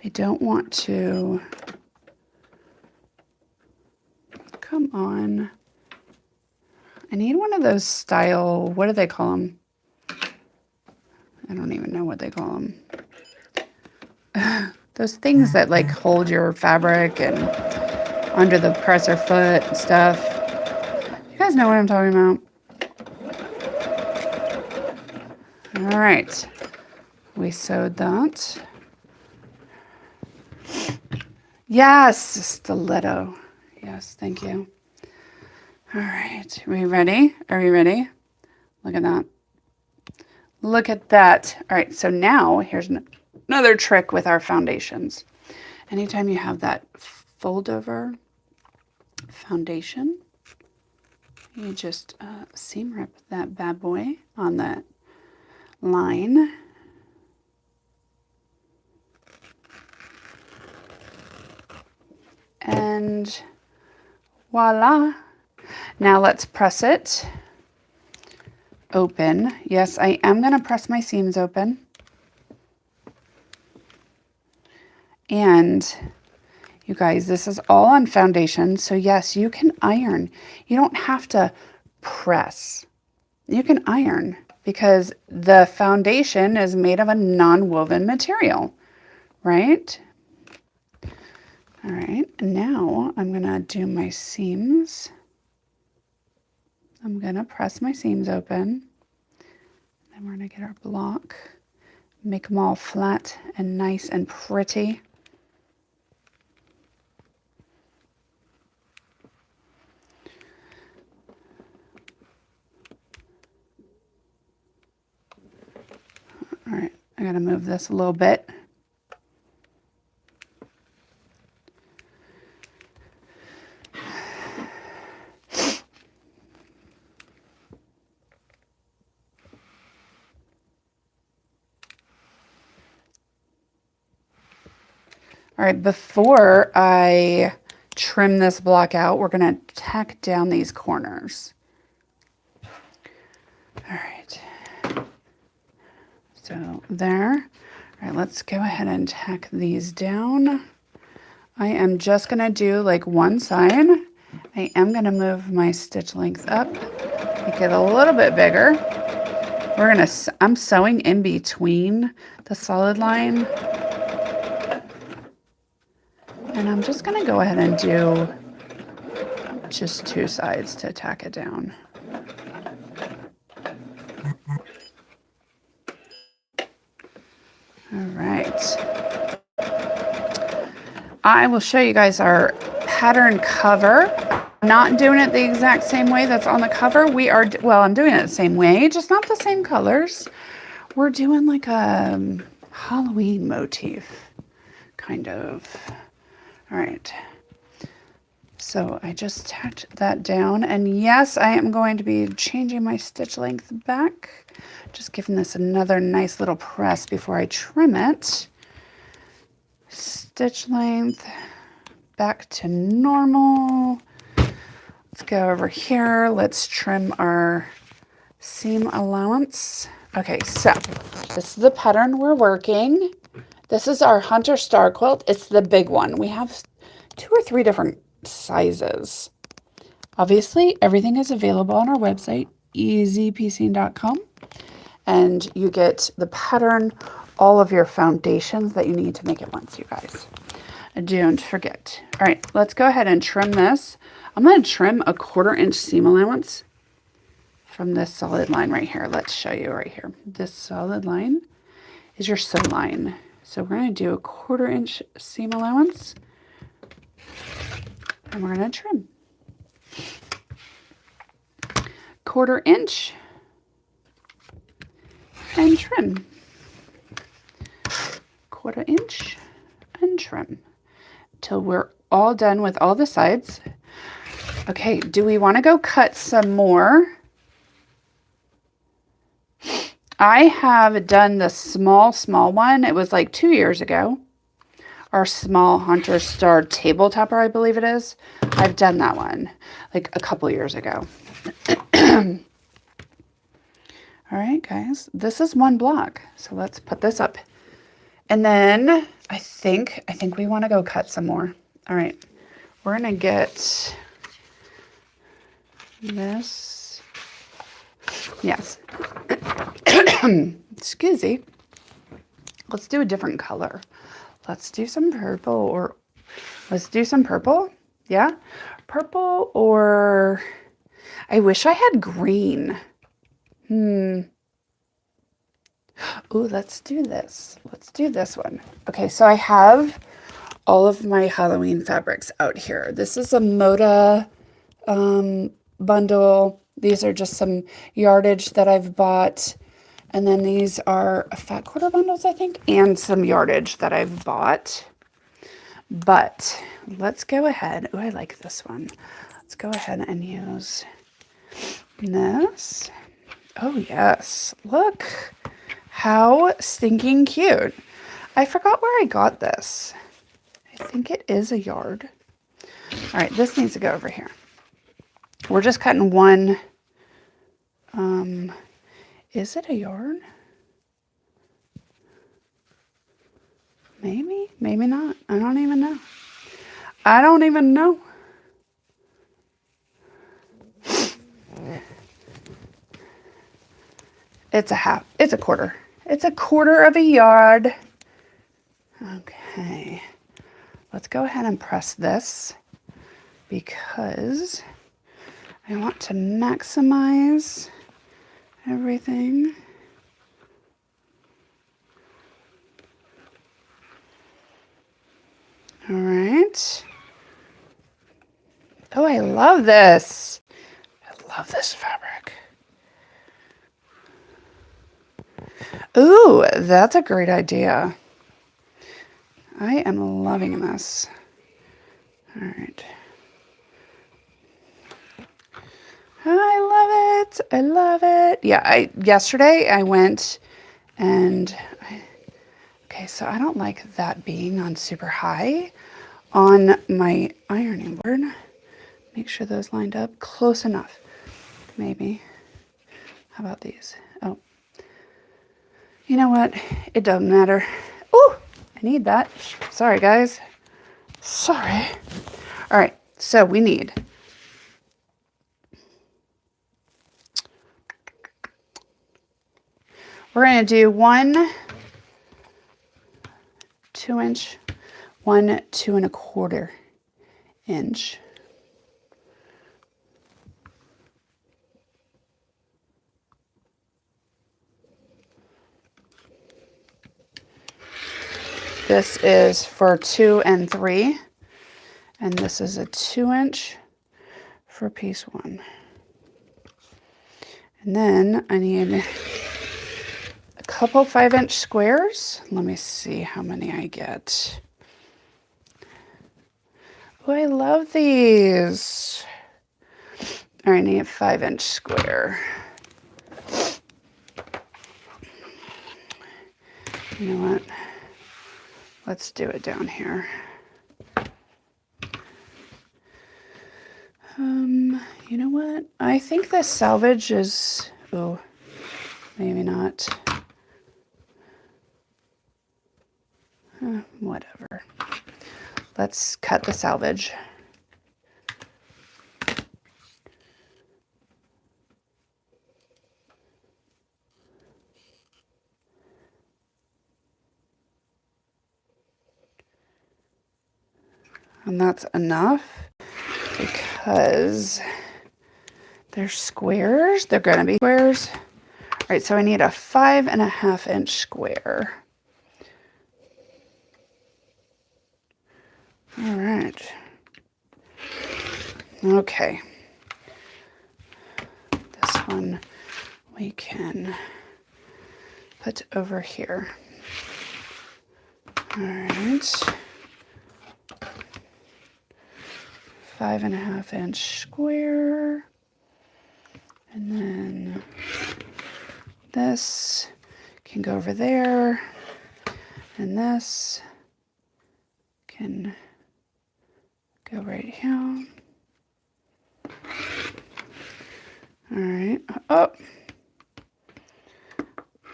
I don't want to, come on. I need one of those style, what do they call them? I don't even know what they call them. Those things that like hold your fabric and under the presser foot and stuff. You guys know what I'm talking about? All right, we sewed that. Yes, stiletto. Yes, thank you. All right, are we ready? Are we ready? Look at that. Look at that. All right, so now here's another trick with our foundations. Anytime you have that fold over foundation, you just seam rip that bad boy on that line. And voila. Now let's press it open. Yes, I am going to press my seams open. And you guys, this is all on foundation. So yes, you can iron. You don't have to press. you can iron because the foundation is made of a non-woven material, right? All right, now I'm gonna do my seams. I'm gonna press my seams open. Then we're gonna get our block, make them all flat and nice and pretty. All right, I gotta move this a little bit. All right, before I trim this block out, we're gonna tack down these corners. All right, so there. All right, let's go ahead and tack these down. I am just gonna do like one side. I am gonna move my stitch length up, make it a little bit bigger. I'm sewing in between the solid line. And I'm just gonna go ahead and do just two sides to tack it down. All right. I will show you guys our pattern cover. I'm not doing it the exact same way that's on the cover. Well, I'm doing it the same way, just not the same colors. We're doing like a Halloween motif, kind of. All right. So I just tacked that down, and yes, I am going to be changing my stitch length back. Just giving this another nice little press before I trim it. Stitch length back to normal. Let's go over here. Let's trim our seam allowance. Okay, so this is the pattern we're working. This is our Hunter Star quilt. It's the big one. We have 2 or 3 different sizes. Obviously, everything is available on our website, easypiecing.com, and you get the pattern, all of your foundations that you need to make it once, you guys. Don't forget. All right, let's go ahead and trim this. I'm going to trim a 1/4 inch seam allowance from this solid line right here. Let's show you right here. This solid line is your sew line. So we're going to do a 1/4 inch seam allowance, and we're going to trim. 1/4 inch and trim. 1/4 inch and trim till we're all done with all the sides. Okay, do we want to go cut some more? I have done the small one. It was like 2 years ago. Our small Hunter Star table topper, I believe it is. I've done that one like a couple years ago. All right, guys, this is one block. So let's put this up. And then I think we want to go cut some more. All right, we're going to get this. Yes. Excuse me. Let's do a different color. Let's do some purple, or let's do some purple. Yeah. Purple, or I wish I had green. Ooh, let's do this. Let's do this one. Okay, so I have all of my Halloween fabrics out here. This is a Moda bundle. These are just some yardage that I've bought. And then these are fat quarter bundles, I think, and some yardage that I've bought. But let's go ahead. Oh, I like this one. Let's go ahead and use this. Oh, yes. Look how stinking cute. I forgot where I got this. I think it is a yard. All right, this needs to go over here. We're just cutting one. Is it a yarn? Maybe, maybe not. I don't even know. I don't even know. It's a half. It's a quarter. It's a quarter of a yard. Okay. Let's go ahead and press this because I want to maximize everything. All right. Oh, I love this. I love this fabric. Ooh, that's a great idea. I am loving this. All right. I love it. I love it. Yeah, yesterday I went and okay, so I don't like that being on super high on my ironing board. Make sure those lined up close enough. Maybe. How about these? Oh. You know what? It doesn't matter. Ooh, I need that. Sorry, guys. Sorry. All right, so we need we're going to do 1 2-inch, 1 2 1/4 inch. This is for 2 and 3, and this is a 2-inch for piece 1. And then I need a couple 5-inch squares. Let me see how many I get. Oh, I love these. All right, I need a 5-inch square. You know what? Let's do it down here. You know what? I think the salvage is, oh, maybe not. Whatever. Let's cut the salvage. And that's enough because they're squares. They're going to be squares. All right, so I need a 5.5-inch square. All right. Okay. This one we can put over here. All right. 5.5-inch square. And then this can go over there. And this can go right here. All right. Oh,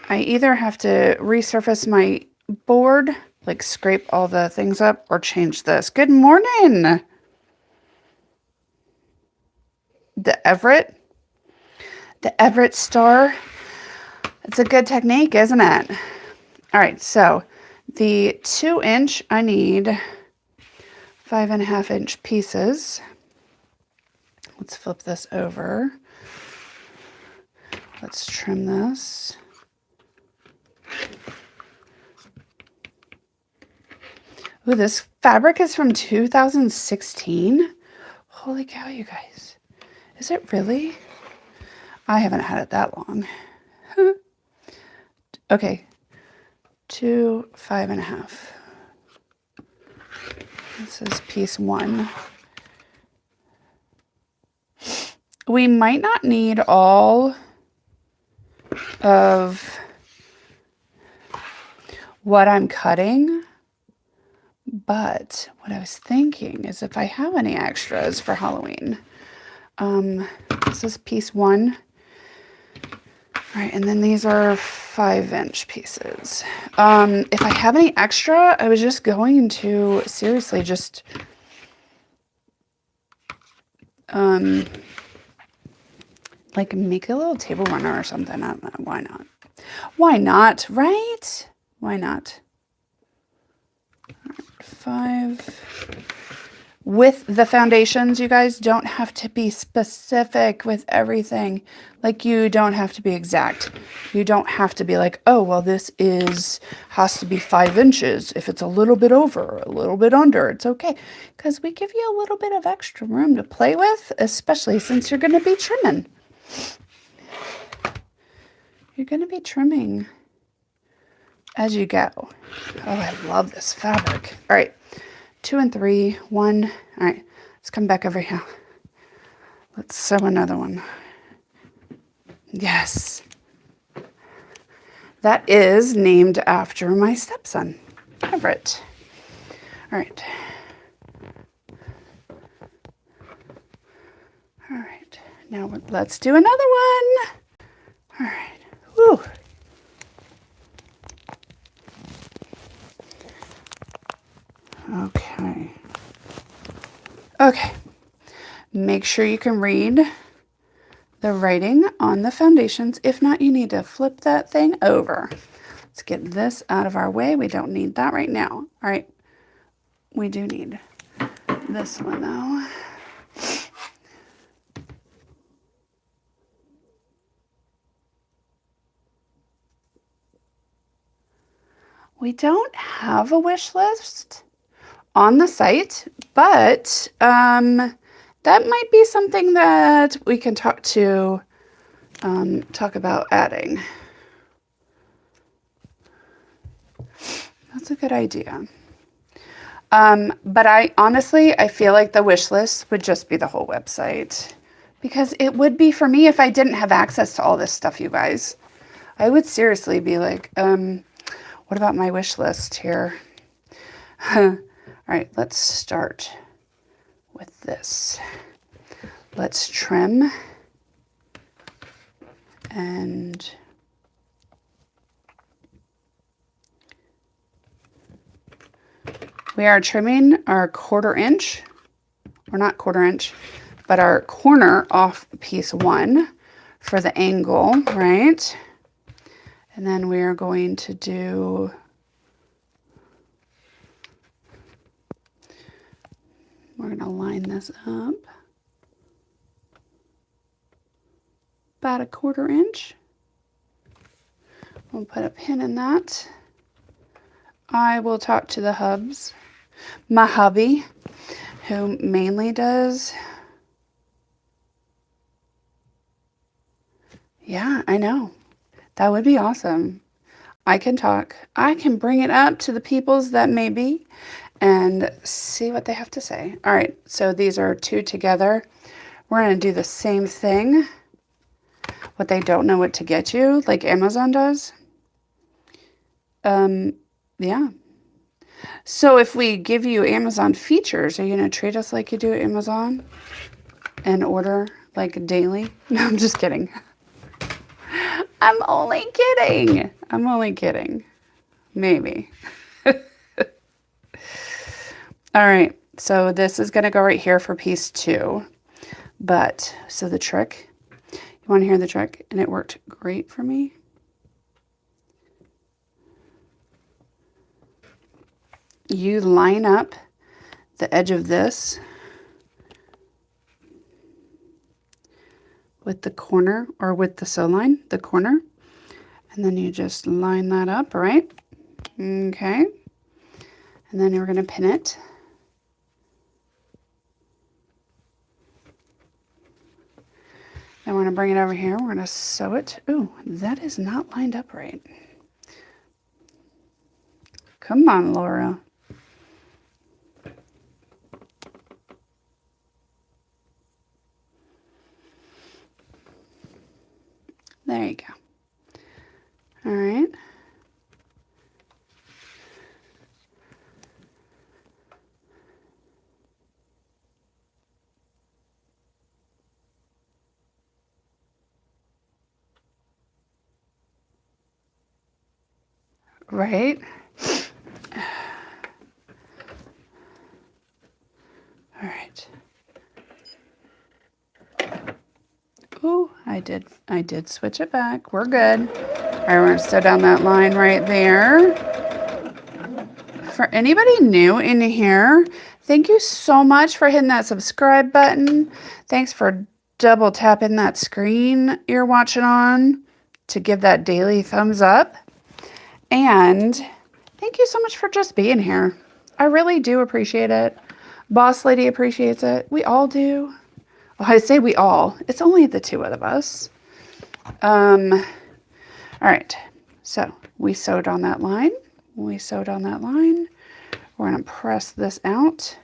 I either have to resurface my board, like scrape all the things up, or change this. Good morning. The Everett star. It's a good technique, isn't it? All right, so the 2-inch, I need 5.5-inch pieces. Let's flip this over. Let's trim this. Ooh, this fabric is from 2016. Holy cow, you guys. Is it really? I haven't had it that long. Okay, 2 5.5. This is piece 1. We might not need all of what I'm cutting, but what I was thinking is if I have any extras for Halloween. This is piece 1. All right, and then these are 5-inch pieces. If I have any extra, I was just going to seriously just like make a little table runner or something. I don't know, why not? Why not, right? Why not? 5. With the foundations, you guys don't have to be specific with everything. Like, you don't have to be exact. You don't have to be like, oh, well, this has to be 5 inches. If it's a little bit over, a little bit under, it's okay. Because we give you a little bit of extra room to play with, especially since you're going to be trimming. You're going to be trimming as you go. Oh, I love this fabric. All right. 2 and 3, 1. All right, let's come back over here. Let's sew another one. Yes. That is named after my stepson, Everett. All right. All right, now let's do another one. All right. Woo. Okay. Okay. Make sure you can read the writing on the foundations. If not, you need to flip that thing over. Let's get this out of our way. We don't need that right now. All right. We do need this one though. We don't have a wish list on the site, but that might be something that we can talk about adding. That's a good idea. But I feel like the wish list would just be the whole website, because it would be for me if I didn't have access to all this stuff, you guys. I would seriously be like, what about my wish list here? All right, let's start with this. Let's trim and we are trimming our 1/4 inch, or not 1/4 inch, but our corner off piece 1 for the angle, right? And then we are going to do we're going to line this up about a 1/4 inch. We'll put a pin in that. I will talk to the hubs. My hubby, who mainly does, yeah, I know. That would be awesome. I can talk. I can bring it up to the peoples that may be and see what they have to say. All right, so these are 2 together. We're going to do the same thing. What they don't know what to get you, like Amazon does. Yeah. So if we give you Amazon features, are you going to treat us like you do at Amazon and order like daily? No, I'm just kidding. I'm only kidding. I'm only kidding. Maybe. All right. So this is going to go right here for piece 2. But, so the trick, you want to hear the trick? And it worked great for me. You line up the edge of this with the corner, or with the sew line, the corner, and then you just line that up, right? Okay. And then you're going to pin it. Then we're going to bring it over here. We're going to sew it. Ooh, that is not lined up right. Come on, Laura. There you go. All right. Right. All right. Ooh, I did switch it back. We're good. All right, we're going to sew down that line right there. For anybody new in here, thank you so much for hitting that subscribe button. Thanks for double tapping that screen you're watching on to give that daily thumbs up. And thank you so much for just being here. I really do appreciate it. Boss Lady appreciates it. We all do. Well, I say we all. It's only the two of us. All right. So we sewed on that line. We sewed on that line. We're going to press this out.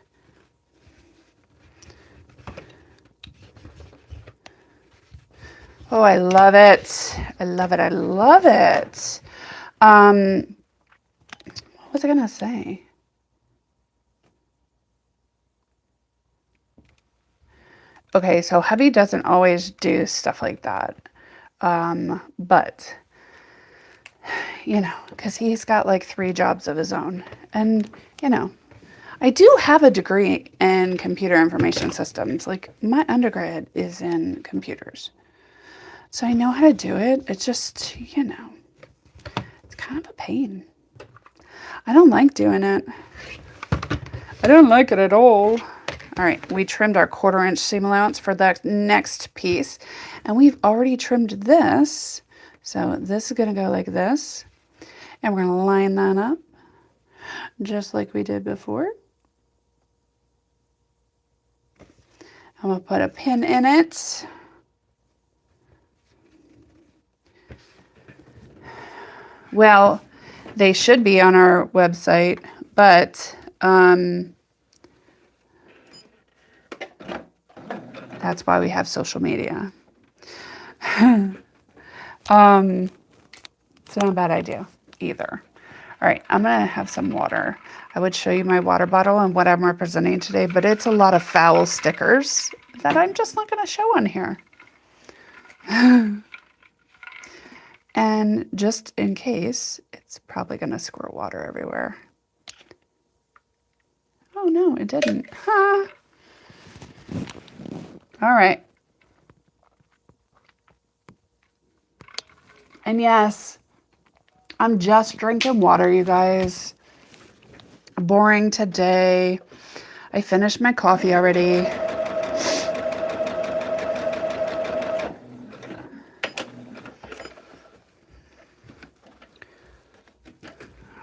Oh, I love it. I love it. I love it. What was I going to say? Okay, so hubby doesn't always do stuff like that. But, you know, because he's got like 3 jobs of his own. And, you know, I do have a degree in computer information systems. Like, my undergrad is in computers. So I know how to do it. It's just, you know, it's kind of a pain. I don't like doing it. I don't like it at all. All right, we trimmed our 1/4 inch seam allowance for that next piece. And we've already trimmed this. So this is going to go like this. And we're going to line that up just like we did before. I'm going to put a pin in it. Well, they should be on our website, but that's why we have social media. It's not a bad idea either. All right, I'm going to have some water. I would show you my water bottle and what I'm representing today, but it's a lot of foul stickers that I'm just not going to show on here. And just in case, it's probably going to squirt water everywhere. Oh, no, it didn't. Huh. All right. And yes, I'm just drinking water, you guys. Boring today. I finished my coffee already.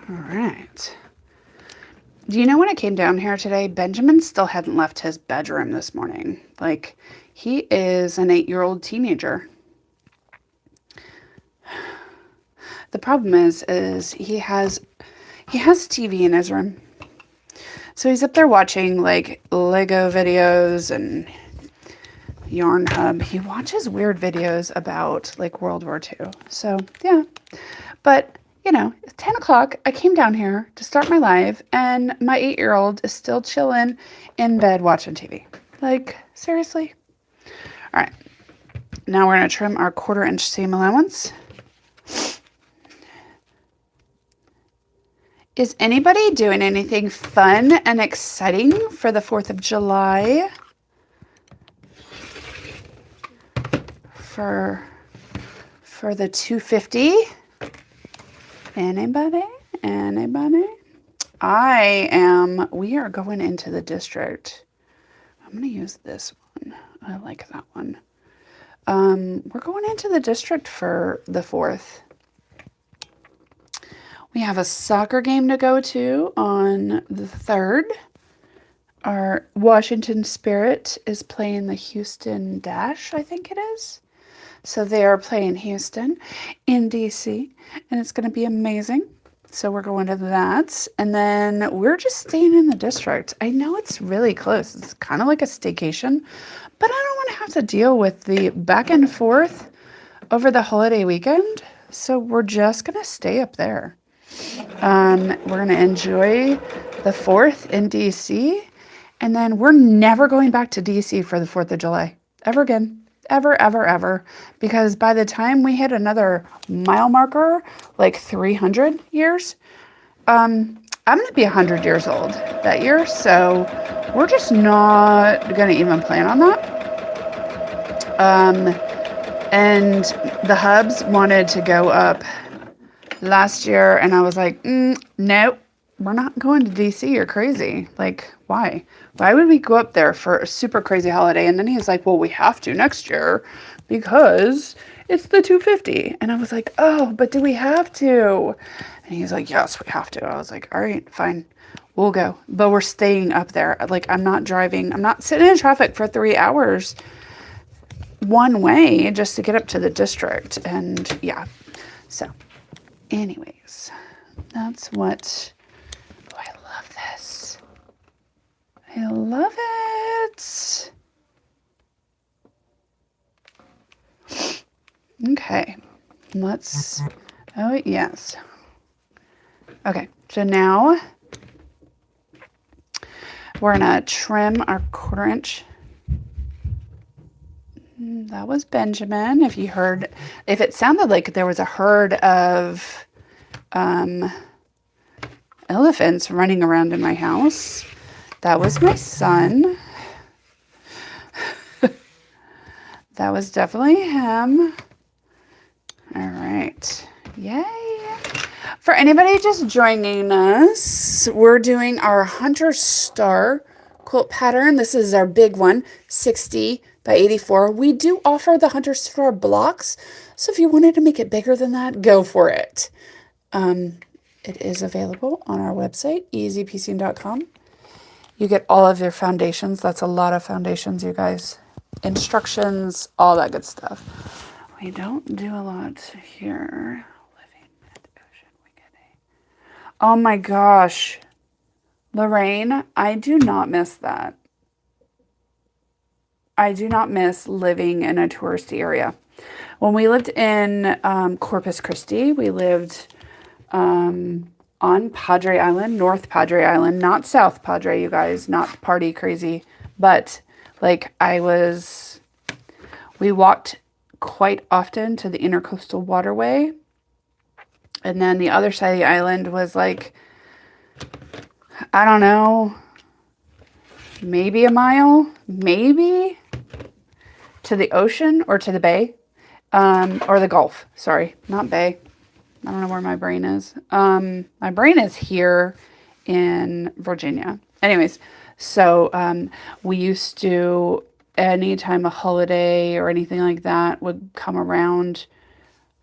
All right. Do you know when I came down here today, Benjamin still hadn't left his bedroom this morning. Like, he is an 8-year-old teenager. The problem is he has TV in his room. So he's up there watching like Lego videos and Yarn Hub. He watches weird videos about like World War II. So yeah, but you know, it's 10 o'clock. I came down here to start my live and my 8-year-old is still chilling in bed watching TV. Like, seriously? All right, now we're gonna trim our 1/4 inch seam allowance. Is anybody doing anything fun and exciting for the 4th of July? For the 250? Anybody? Anybody? We are going into the district. I'm going to use this one. I like that one. We're going into the district for the 4th. We have a soccer game to go to on the 3rd. Our Washington Spirit is playing the Houston Dash, I think it is. So they are playing Houston in DC, and it's going to be amazing. So we're going to that. And then we're just staying in the district. I know it's really close. It's kind of like a staycation, but I don't want to have to deal with the back and forth over the holiday weekend. So we're just going to stay up there. We're going to enjoy the 4th in DC, and then we're never going back to DC for the 4th of July ever again. Ever, ever, ever. Because by the time we hit another mile marker, like 300 years, I'm going to be 100 years old that year. So we're just not going to even plan on that. And the Hubs wanted to go up last year, and I was like, nope, we're not going to DC. You're crazy. Like, why? Why would we go up there for a super crazy holiday? And then he's like, well, we have to next year because it's the 250. And I was like, oh, but do we have to? And he's like, yes, we have to. I was like, all right, fine. We'll go. But we're staying up there. Like, I'm not driving. I'm not sitting in traffic for 3 hours one way just to get up to the district. And yeah. So anyways, that's what... Oh, I love this. I love it. Okay. Let's... Oh, yes. Okay. So now we're going to trim our 1/4 inch. That was Benjamin. If you heard, if it sounded like there was a herd of elephants running around in my house, that was my son. That was definitely him. All right. Yay. For anybody just joining us, we're doing our Hunter Star quilt pattern. This is our big one, 60 by 84. We do offer the Hunter Star blocks, so if you wanted to make it bigger than that, go for it. It is available on our website, easypiecing.com. You get all of your foundations. That's a lot of foundations, you guys. Instructions, all that good stuff. We don't do a lot here. Living mid-ocean, we get a... Oh my gosh. Lorraine, I do not miss that. I do not miss living in a touristy area. When we lived in Corpus Christi, we lived on Padre Island, North Padre Island, not South Padre, you guys, not party crazy, but like we walked quite often to the Intercoastal Waterway, and then the other side of the island was like, I don't know, maybe a mile, maybe, to the ocean or to the bay, or the Gulf, sorry, not bay. I don't know where my brain is. My brain is here in Virginia. Anyways, so we used to, anytime a holiday or anything like that would come around,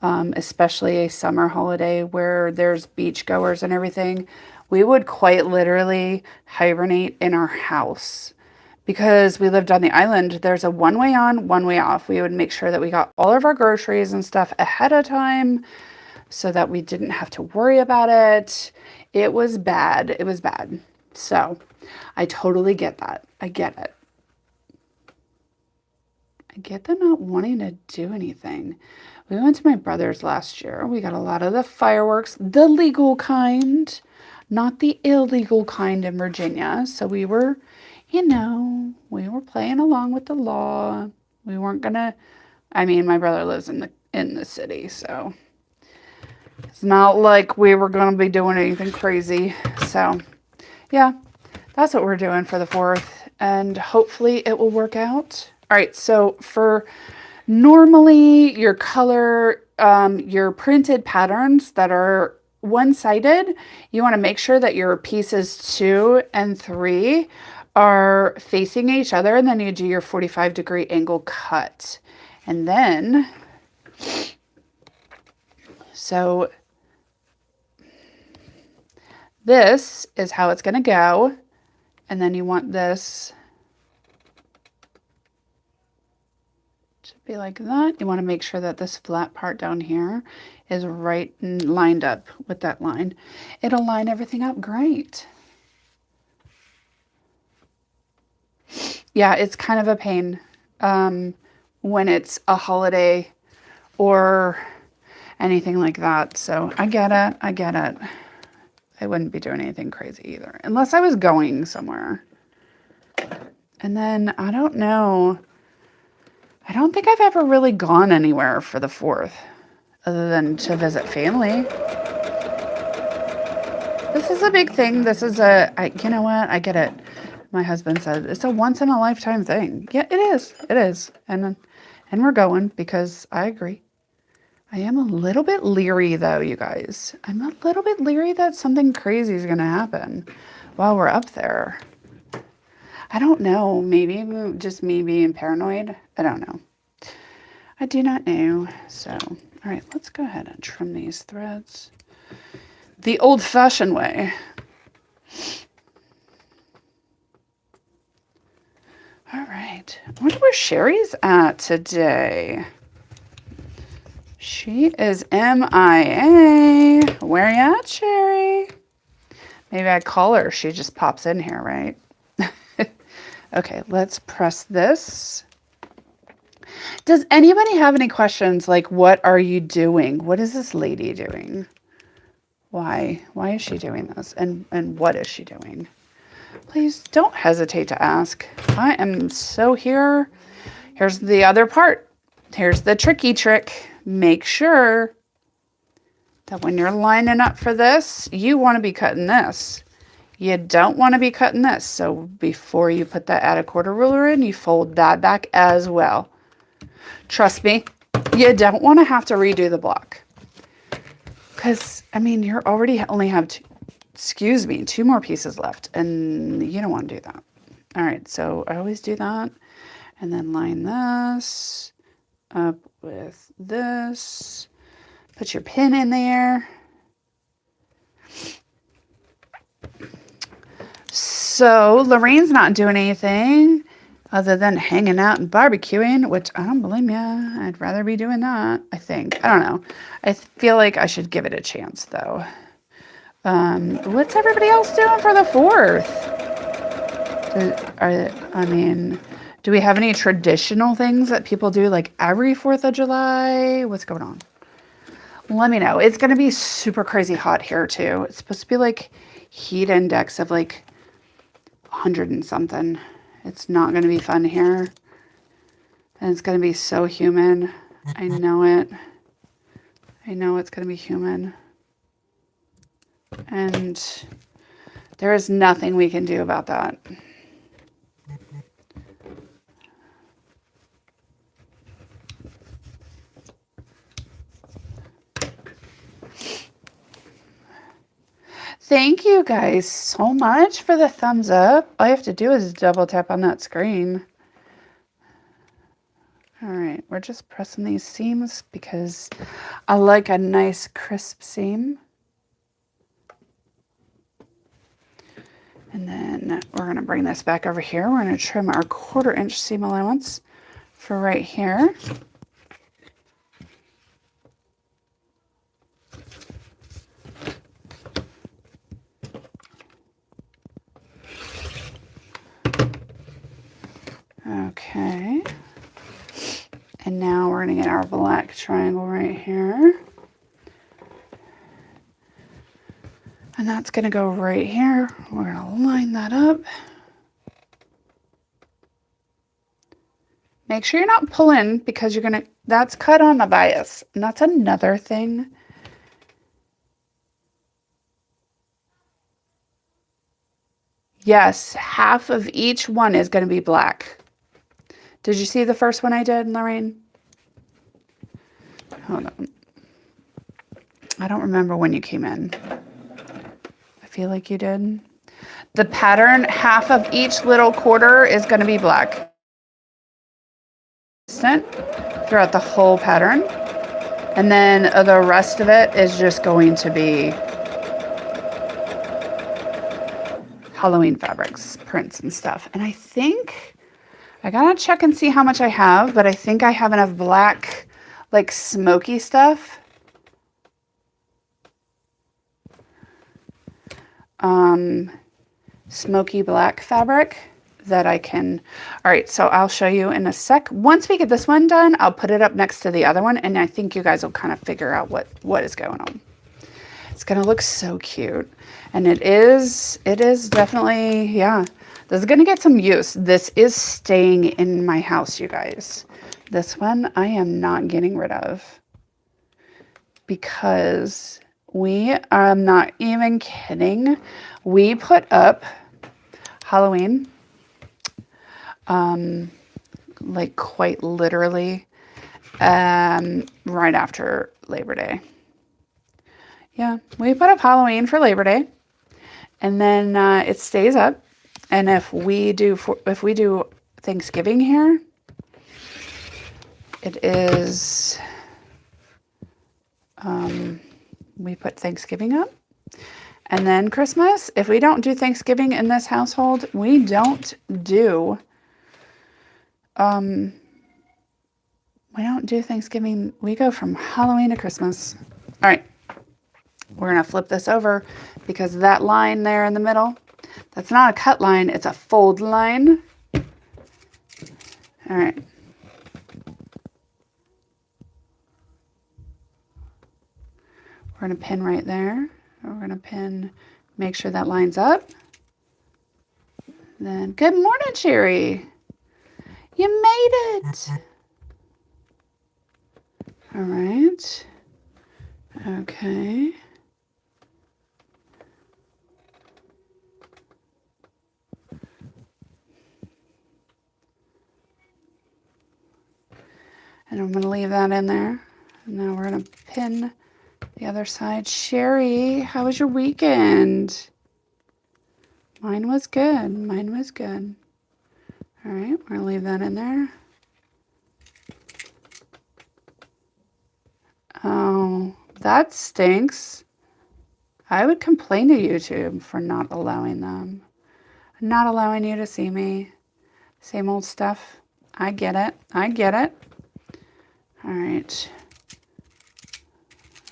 especially a summer holiday where there's beachgoers and everything, we would quite literally hibernate in our house. Because we lived on the island, there's a one-way on, one-way off. We would make sure that we got all of our groceries and stuff ahead of time so that we didn't have to worry about it. It was bad. It was bad. So I totally get that. I get it. I get the not wanting to do anything. We went to my brother's last year. We got a lot of the fireworks, the legal kind, not the illegal kind in Virginia. So we were, you know, we were playing along with the law. We weren't gonna, I mean, my brother lives in the city, so it's not like we were going to be doing anything crazy. So, yeah, that's what we're doing for the 4th. And hopefully it will work out. All right, so for normally your color, your printed patterns that are one-sided, you want to make sure that your pieces 2 and 3 are facing each other. And then you do your 45-degree angle cut. And then... So this is how it's going to go. And then you want this to be like that. You want to make sure that this flat part down here is right and lined up with that line. It'll line everything up great. Yeah, it's kind of a pain when it's a holiday or anything like that. So I get it. I get it. I wouldn't be doing anything crazy either, unless I was going somewhere. And then I don't know. I don't think I've ever really gone anywhere for the 4th other than to visit family. This is a big thing. This is you know what? I get it. My husband said it's a once in a lifetime thing. Yeah, it is. It is. And we're going because I agree. I am a little bit leery though, you guys. I'm a little bit leery that something crazy is going to happen while we're up there. I don't know. Maybe just me being paranoid. I don't know. I do not know. So, all right, let's go ahead and trim these threads the old-fashioned way. All right. I wonder where Sherry's at today. She is MIA. Where you at, Sherry? Maybe I call her. She just pops in here, right? Okay, let's press this. Does anybody have any questions? Like, what are you doing? What is this lady doing? Why is she doing this? And what is she doing? Please don't hesitate to ask. I am so here. Here's the other part. Here's the tricky trick. Make sure that when you're lining up for this, you want to be cutting this. You don't want to be cutting this. So before you put that add a quarter ruler in, you fold that back as well. Trust me, you don't want to have to redo the block. Because, I mean, you're already only have two more pieces left. And you don't want to do that. All right, so I always do that. And then line this up with this. Put your pin in there. So Lorraine's not doing anything other than hanging out and barbecuing, which I don't blame you. I'd rather be doing that, I think. I don't know. I feel like I should give it a chance, though. What's everybody else doing for the 4th? I mean, do we have any traditional things that people do like every 4th of July? What's going on? Let me know. It's going to be super crazy hot here, too. It's supposed to be like heat index of like 100 and something. It's not going to be fun here. And it's going to be so humid. I know it. I know it's going to be humid. And there is nothing we can do about that. Thank you guys so much for the thumbs up. All you have to do is double tap on that screen. All right, we're just pressing these seams because I like a nice crisp seam. And then we're going to bring this back over here. We're going to trim our 1/4 inch seam allowance for right here. Okay. And now we're going to get our black triangle right here. And that's going to go right here. We're going to line that up. Make sure you're not pulling because you're going to, that's cut on the bias. And that's another thing. Yes, half of each one is going to be black. Did you see the first one I did, Lorraine? Hold on. I don't remember when you came in. I feel like you did. The pattern, half of each little 1/4 is going to be black. Throughout the whole pattern. And then the rest of it is just going to be Halloween fabrics, prints and stuff. And I think I gotta check and see how much I have, but I think I have enough black, like smoky stuff. Smoky black fabric that I can. All right, so I'll show you in a sec. Once we get this one done, I'll put it up next to the other one, and I think you guys will kind of figure out what is going on. It's gonna look so cute. And it is definitely, yeah, this is gonna get some use. This is staying in my house, you guys. This one I am not getting rid of because I'm not even kidding. We put up Halloween, like quite literally, right after Labor Day. Yeah, we put up Halloween for Labor Day, and then it stays up. And if we do Thanksgiving here, it is we put Thanksgiving up, and then Christmas. If we don't do Thanksgiving in this household, we don't do Thanksgiving. We go from Halloween to Christmas. All right. We're going to flip this over because that line there in the middle, that's not a cut line, it's a fold line. All right. We're going to pin right there. We're going to pin, make sure that lines up. Then, good morning, Sherry. You made it. All right. Okay. And I'm going to leave that in there. And now we're going to pin the other side. Sherry, how was your weekend? Mine was good. Mine was good. All right, we're going to leave that in there. Oh, that stinks. I would complain to YouTube for not allowing them. Not allowing you to see me. Same old stuff. I get it. I get it. All right.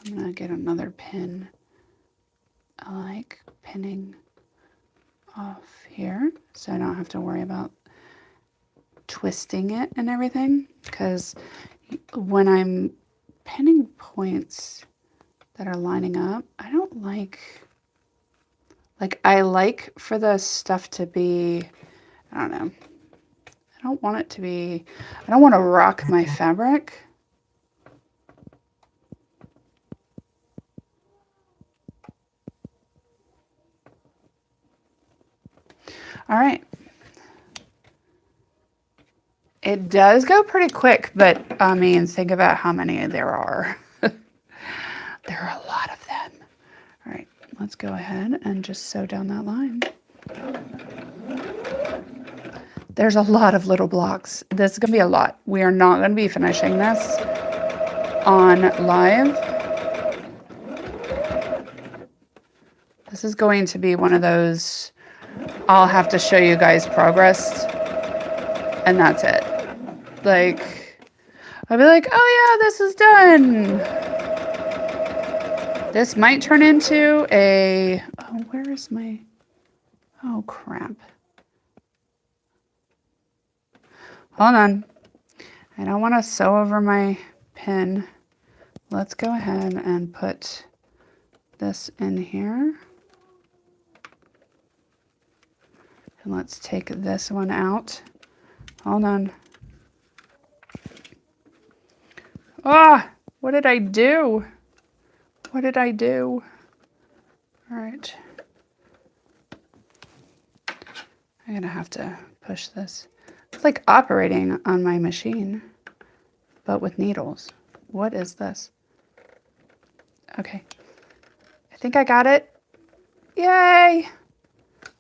I'm going to get another pin. I like pinning off here so I don't have to worry about twisting it and everything, because when I'm pinning points that are lining up, I don't like I like for the stuff to be, I don't know, I don't want it to be, I don't want to rock my fabric. All right. It does go pretty quick, but I mean, think about how many there are. There are a lot of them. All right, let's go ahead and just sew down that line. There's a lot of little blocks. This is going to be a lot. We are not going to be finishing this on live. This is going to be one of those, I'll have to show you guys progress, and that's it. Like, I'll be like, oh yeah, this is done. This might turn into a, oh, where is my, oh crap. Hold on. I don't want to sew over my pin. Let's go ahead and put this in here. And let's take this one out. Hold on. Ah, what did I do? What did I do? All right. I'm gonna have to push this. It's like operating on my machine, but with needles. What is this? Okay. I think I got it. Yay!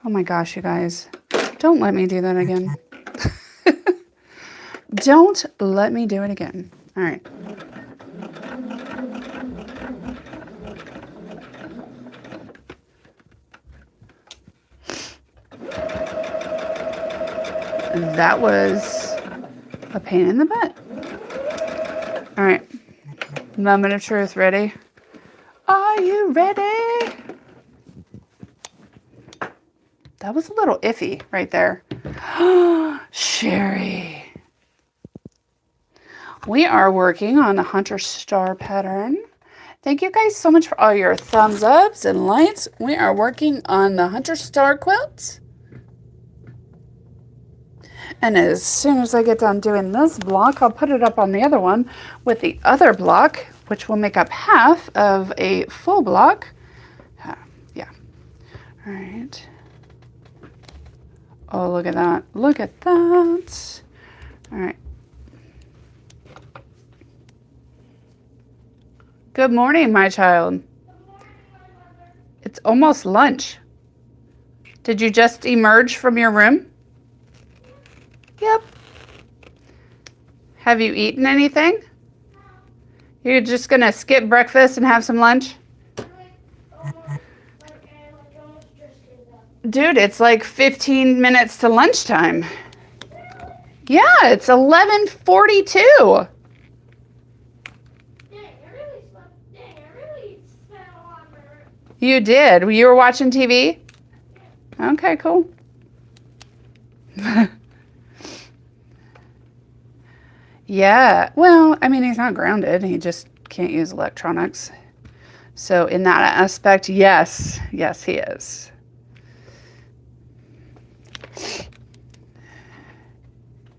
Oh my gosh, you guys. Don't let me do that again. Don't let me do it again. All right. That was a pain in the butt. All right. Moment of truth. Ready? Are you ready? That was a little iffy right there. Sherry. We are working on the Hunter Star pattern. Thank you guys so much for all your thumbs ups and likes. We are working on the Hunter Star quilt. And as soon as I get done doing this block, I'll put it up on the other one with the other block, which will make up half of a full block. Yeah. All right. Oh, look at that. Look at that. All right. Good morning, my child. It's almost lunch. Did you just emerge from your room? Yep. Have you eaten anything? You're just gonna skip breakfast and have some lunch? Dude, it's like 15 minutes to lunchtime. Yeah, it's 11:42. You did? You were watching TV? Okay, cool. Yeah, well, I mean, he's not grounded. He just can't use electronics. So in that aspect, yes, yes, he is.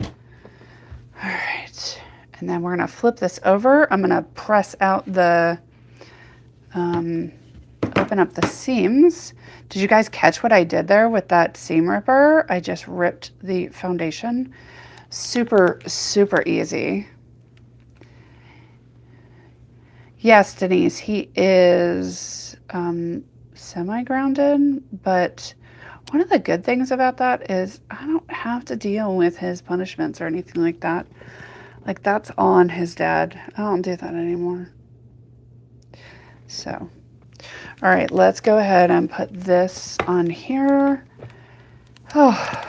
All right, and then we're gonna flip this over. I'm gonna press out the, open up the seams. Did you guys catch what I did there with that seam ripper? I just ripped the foundation. Super, super easy. Yes, Denise, he is semi-grounded, but one of the good things about that is I don't have to deal with his punishments or anything like that. Like, that's on his dad. I don't do that anymore. So, all right, let's go ahead and put this on here. Oh,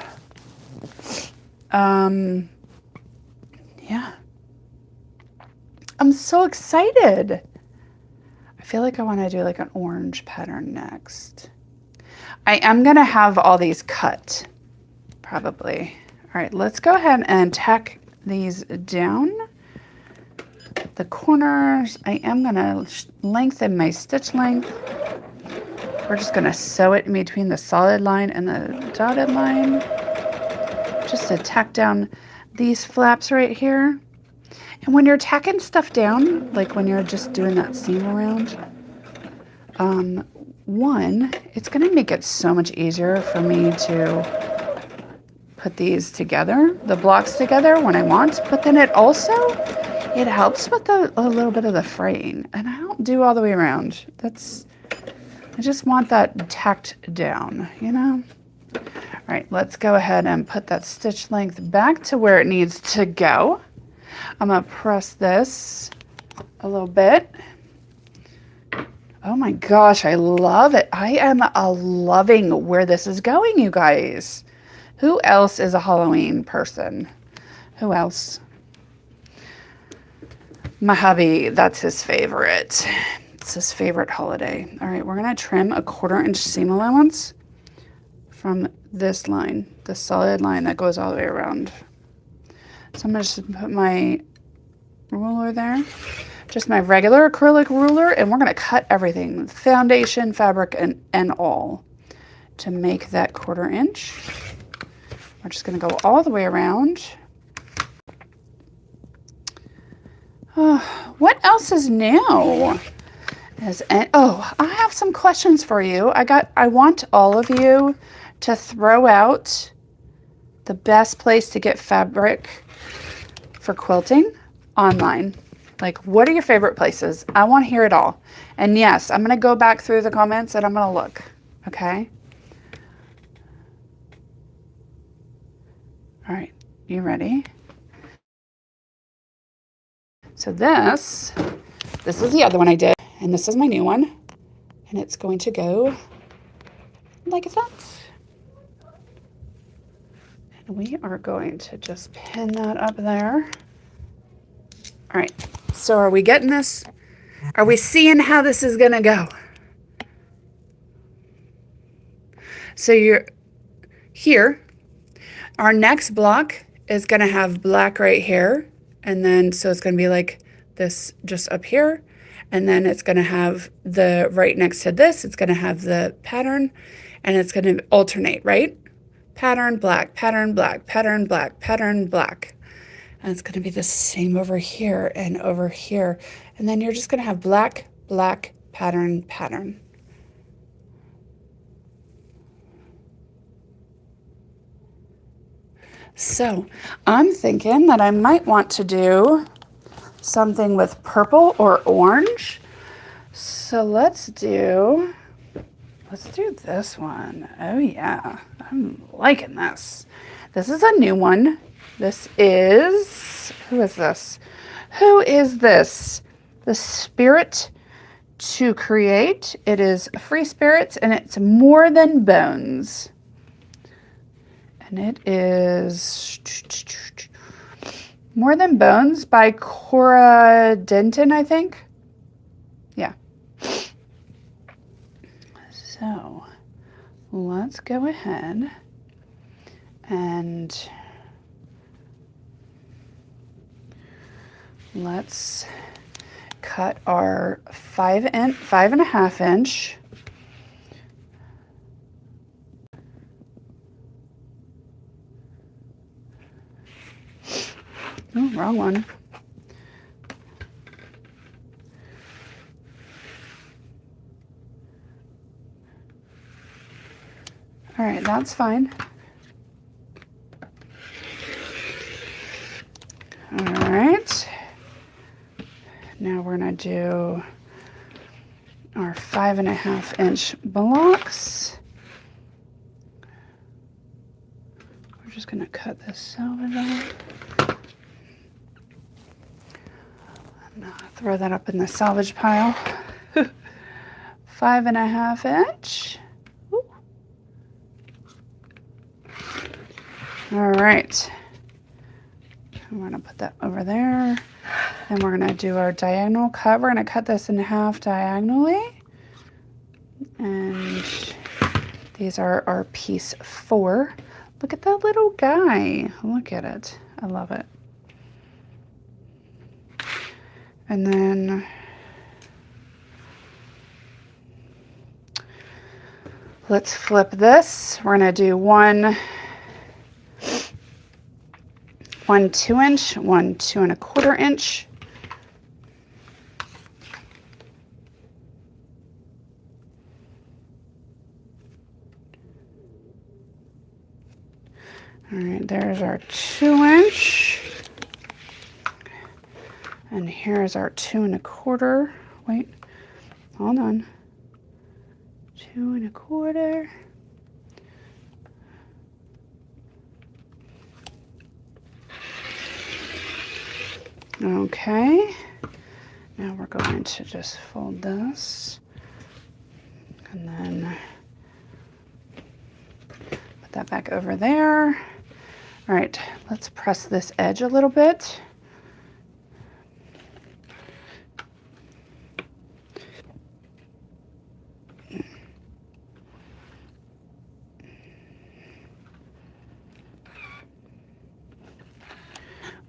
yeah. I'm so excited. I feel like I want to do like an orange pattern next. I am going to have all these cut, probably. All right, let's go ahead and tack these down. The corners, I am going to lengthen my stitch length. We're just going to sew it in between the solid line and the dotted line. Just to tack down these flaps right here. And when you're tacking stuff down, like when you're just doing that seam around, one, it's going to make it so much easier for me to put these together, the blocks together when I want, but then it helps with a little bit of the fraying, and I don't do all the way around. I just want that tacked down, you know? All right, let's go ahead and put that stitch length back to where it needs to go. I'm gonna press this a little bit. Oh my gosh, I love it. I am loving where this is going, you guys. Who else is a Halloween person? Who else? My hubby, that's his favorite. It's his favorite holiday. All right, we're gonna trim a 1/4 inch seam allowance from this line, the solid line that goes all the way around. So I'm gonna just put my ruler there, just my regular acrylic ruler, and we're gonna cut everything, foundation, fabric, and all, to make that 1/4 inch. We're just gonna go all the way around. Oh, what else is new? I have some questions for you. I want all of you to throw out the best place to get fabric for quilting online. Like, what are your favorite places? I want to hear it all. And yes, I'm going to go back through the comments and I'm going to look. Okay? All right. You ready? So this is the other one I did. And this is my new one. And it's going to go like that. And we are going to just pin that up there. All right, so are we getting this? Are we seeing how this is gonna go? So you're here. Our next block is gonna have black right here. And then, so it's gonna be like this just up here. And then it's gonna have the right next to this, it's gonna have the pattern, and it's gonna alternate, right? Pattern, black, pattern, black, pattern, black, pattern, black. And it's going to be the same over here and over here. And then you're just going to have black, black, pattern, pattern. So I'm thinking that I might want to do something with purple or orange So let's do this one. Oh yeah, I'm liking this. This is a new one. This is, who is this? Who is this? The Spirit to Create. It is Free Spirits and it's More Than Bones. And it is More Than Bones by Cora Denton, I think. Yeah. So let's go ahead and let's cut our 5.5 inch. Oh, wrong one. All right, that's fine. All right. Now we're gonna do our 5.5 inch blocks. We're just gonna cut this salvage off. And throw that up in the salvage pile. 5.5 inch. Ooh. All right. I'm gonna put that over there. Then we're gonna do our diagonal cut. We're gonna cut this in half diagonally. And these are our piece 4. Look at that little guy. Look at it. I love it. And then let's flip this. We're gonna do one 2 inch, one 2.25 inch. All right, there's our 2 inch. And here's our 2.25. Wait, hold on. 2.25. Okay. Now we're going to just fold this and then put that back over there. All right, let's press this edge a little bit.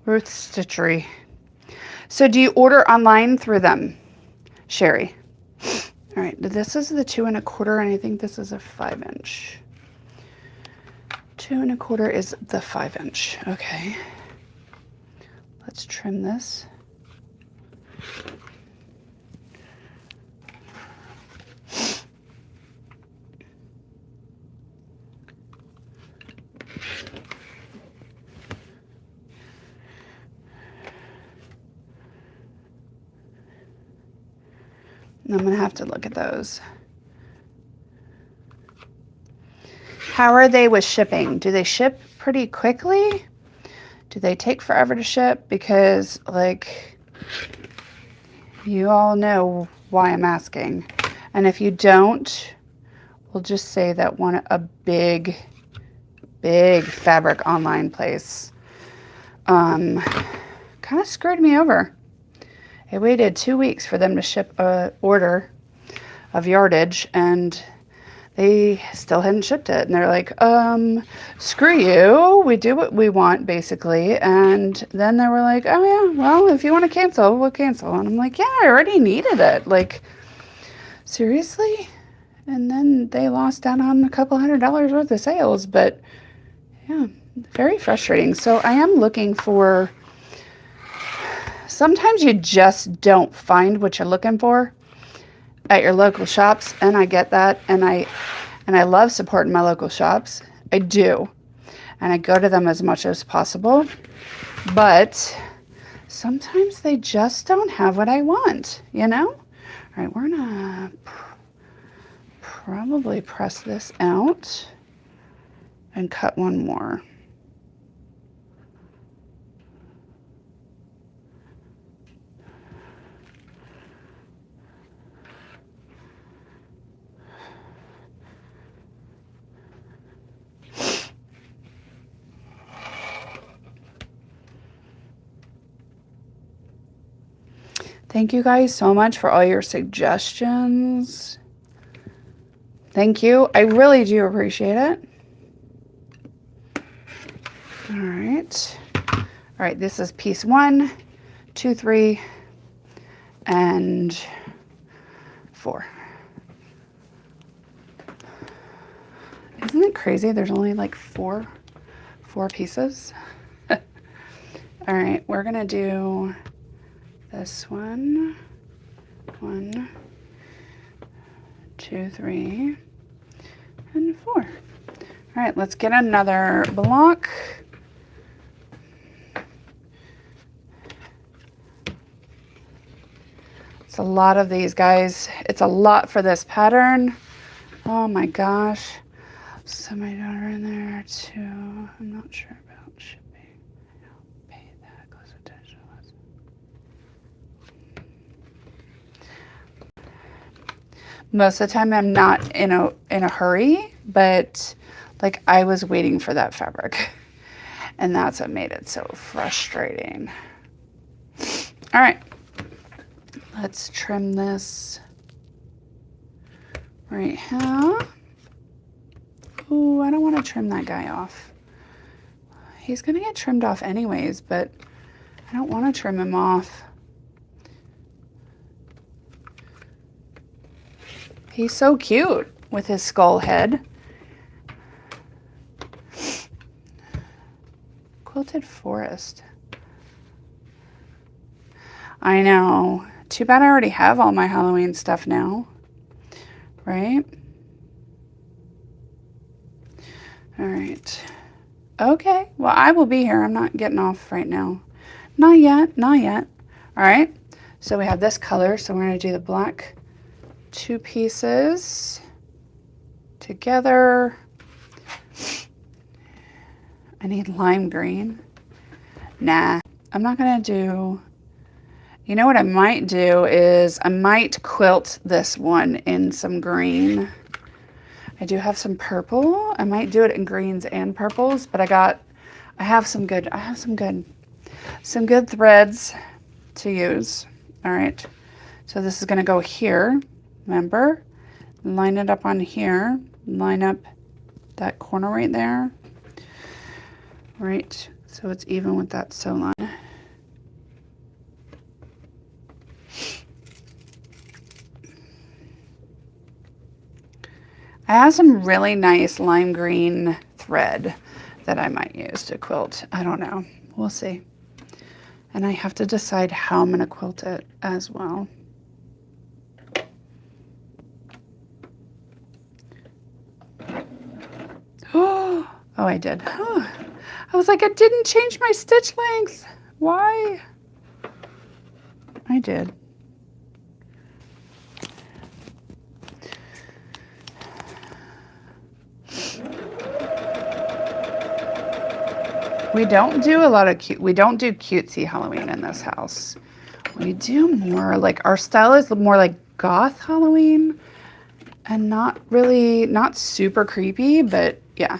Ruth Stitchery. So do you order online through them, Sherry? All right, this is the 2.25, and I think this is a 5 inch. 2.25 is the 5 inch. Okay. Let's trim this. I'm gonna have to look at those. How are they with shipping? Do they ship pretty quickly? Do they take forever to ship? Because, like, you all know why I'm asking. And if you don't, we'll just say that a big fabric online place kind of screwed me over. I waited 2 weeks for them to ship a order of yardage, and they still hadn't shipped it. And they're like, screw you. We do what we want, basically. And then they were like, oh, yeah, well, if you want to cancel, we'll cancel. And I'm like, yeah, I already needed it. Like, seriously? And then they lost out on a couple $100 worth of sales. But, yeah, very frustrating. So I am looking for... Sometimes you just don't find what you're looking for at your local shops, and I get that, and I love supporting my local shops. I do, and I go to them as much as possible, but sometimes they just don't have what I want, you know? All All right, we're gonna probably press this out and cut one more. Thank you guys so much for all your suggestions. Thank you. I really do appreciate it. All right. All right, this is piece 1, 2, 3, and 4. Isn't it crazy? There's only like four pieces. All right, we're gonna do this one. 1, 2, 3, and 4. All right, let's get another block. It's a lot of these, guys. It's a lot for this pattern. Oh my gosh. So my daughter in there too. I'm not sure about shipping. I don't pay that close attention. Most of the time I'm not in a hurry, but like I was waiting for that fabric. And that's what made it so frustrating. All right. Let's trim this right here. Ooh, I don't want to trim that guy off. He's going to get trimmed off anyways, but I don't want to trim him off. He's so cute with his skull head. Quilted forest. I know. Too bad I already have all my Halloween stuff now, right? All right. Okay, well, I will be here. I'm not getting off right now. Not yet, not yet. All right, so we have this color, so we're gonna do the black 2 pieces together. I need lime green. Nah, I'm not gonna do... You know what I might do is I might quilt this one in some green. I do have some purple. I might do it in greens and purples, but I have some good threads to use. All right. So this is going to go here. Remember? Line it up on here. Line up that corner right there. Right. So it's even with that sew line. I have some really nice lime green thread that I might use to quilt. I don't know. We'll see. And I have to decide how I'm going to quilt it as well. Oh, I did. Oh, I was like, I didn't change my stitch length. Why? I did. We don't do a lot of we don't do cutesy Halloween in this house. We do more like, our style is more like goth Halloween and not super creepy, but yeah,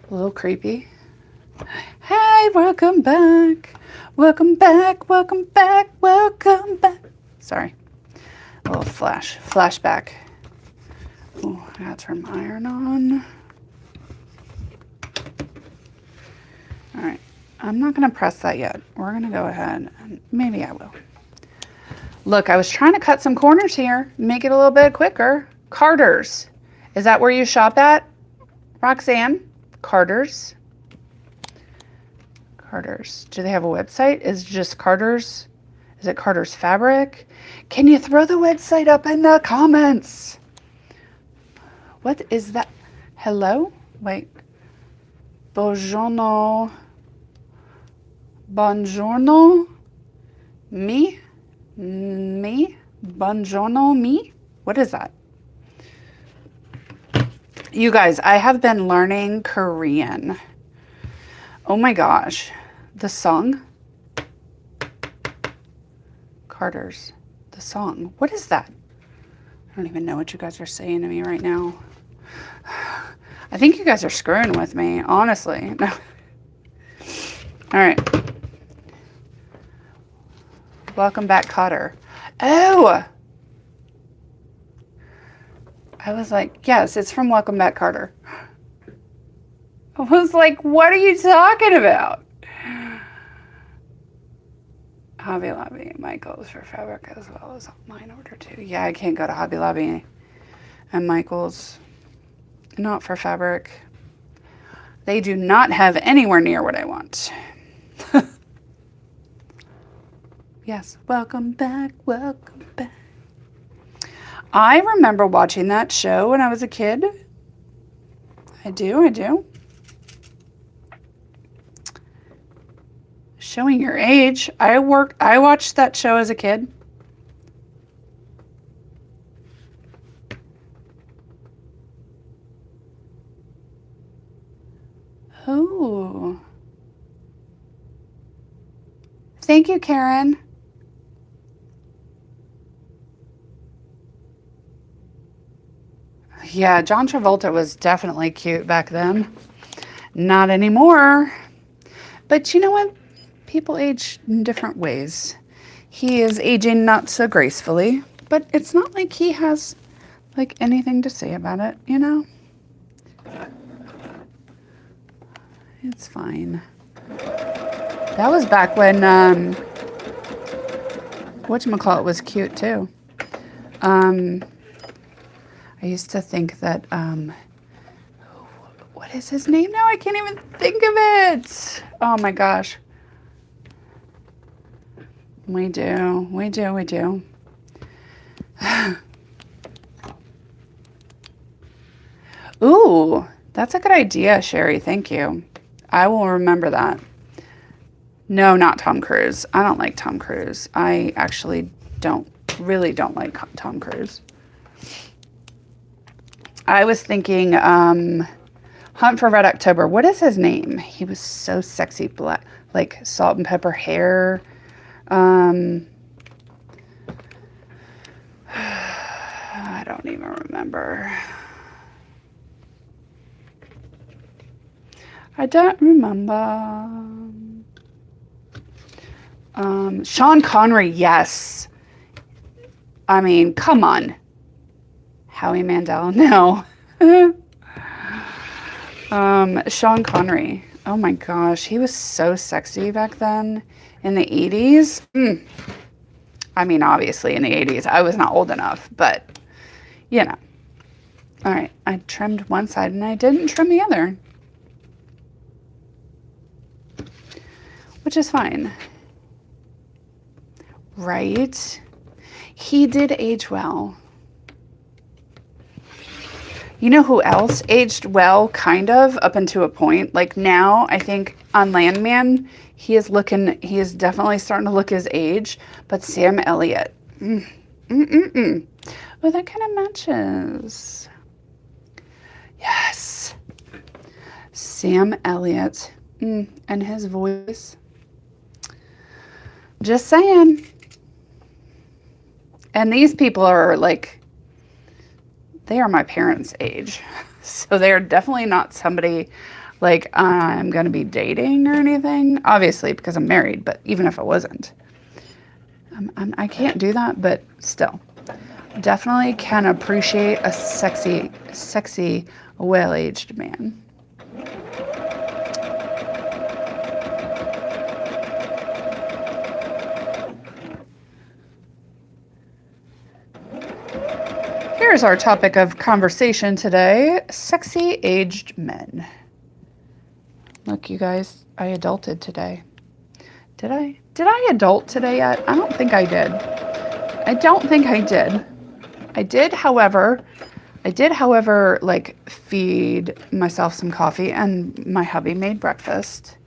a little creepy. Hey, welcome back. Welcome back, welcome back, welcome back. Sorry, a little flashback. Oh, I gotta turn my iron on. All right, I'm not gonna press that yet. We're gonna go ahead and maybe I will. Look, I was trying to cut some corners here, make it a little bit quicker. Carter's, is that where you shop at, Roxanne? Carter's. Carter's, do they have a website? Is it just Carter's? Is it Carter's Fabric? Can you throw the website up in the comments? What is that? Hello? Wait. Buongiorno. Buongiorno. Me? Buongiorno mi? What is that? You guys, I have been learning Korean. Oh my gosh. The song? Carter's. The song. What is that? I don't even know what you guys are saying to me right now. I think you guys are screwing with me, honestly. No. All right. Welcome back, Cotter. Oh! I was like, yes, it's from Welcome Back, Carter. I was like, what are you talking about? Hobby Lobby, Michael's for fabric as well as mine order too. Yeah, I can't go to Hobby Lobby and Michael's. Not for fabric. They do not have anywhere near what I want. Yes, welcome back, welcome back. I remember watching that show when I was a kid. I do. Showing your age. I watched that show as a kid. Oh. Thank you, Karen. Yeah, John Travolta was definitely cute back then. Not anymore. But you know what? People age in different ways. He is aging not so gracefully, but it's not like he has like anything to say about it, you know? It's fine. That was back when whatchamacallit was cute too. I used to think that what is his name now? I can't even think of it. Oh my gosh. We do. Ooh, that's a good idea, Sherry. Thank you. I will remember that. No, not Tom Cruise. I don't like Tom Cruise. I actually really don't like Tom Cruise. I was thinking Hunt for Red October. What is his name? He was so sexy, black, like salt and pepper hair. I don't even remember. I don't remember. Sean Connery, yes. I mean, come on. Howie Mandel, no. Sean Connery. Oh my gosh, he was so sexy back then in the 80s. I mean, obviously in the 80s, I was not old enough, but you know. All right, I trimmed one side and I didn't trim the other, which is fine. Right? He did age well. You know who else aged well, kind of, up until a point? Like now, I think on Landman, he is definitely starting to look his age, but Sam Elliott. Oh, that kind of matches. Yes. Sam Elliott. And his voice. Just saying. And these people are like, they are my parents' age. So they're definitely not somebody like I'm going to be dating or anything. Obviously, because I'm married, but even if I wasn't. I can't do that, but still. Definitely can appreciate a sexy, well-aged man. Here's our topic of conversation today, sexy aged men. Look, you guys, I adulted today. Did I adult today yet? I don't think I did. I did, however, like feed myself some coffee and my hubby made breakfast.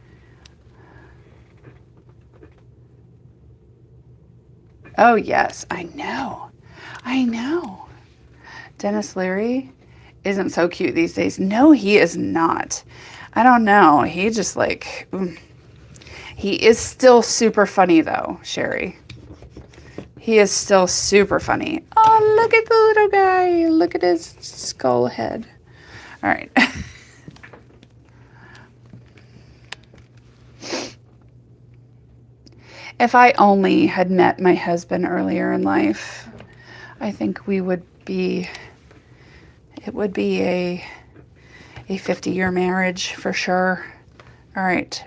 Oh, yes. I know. I know. Dennis Leary isn't so cute these days. No, he is not. I don't know. He just like, he is still super funny though, Sherry. He is still super funny. Oh, look at the little guy. Look at his skull head. All right. If I only had met my husband earlier in life, I think we would be, it would be a 50-year marriage for sure. All right.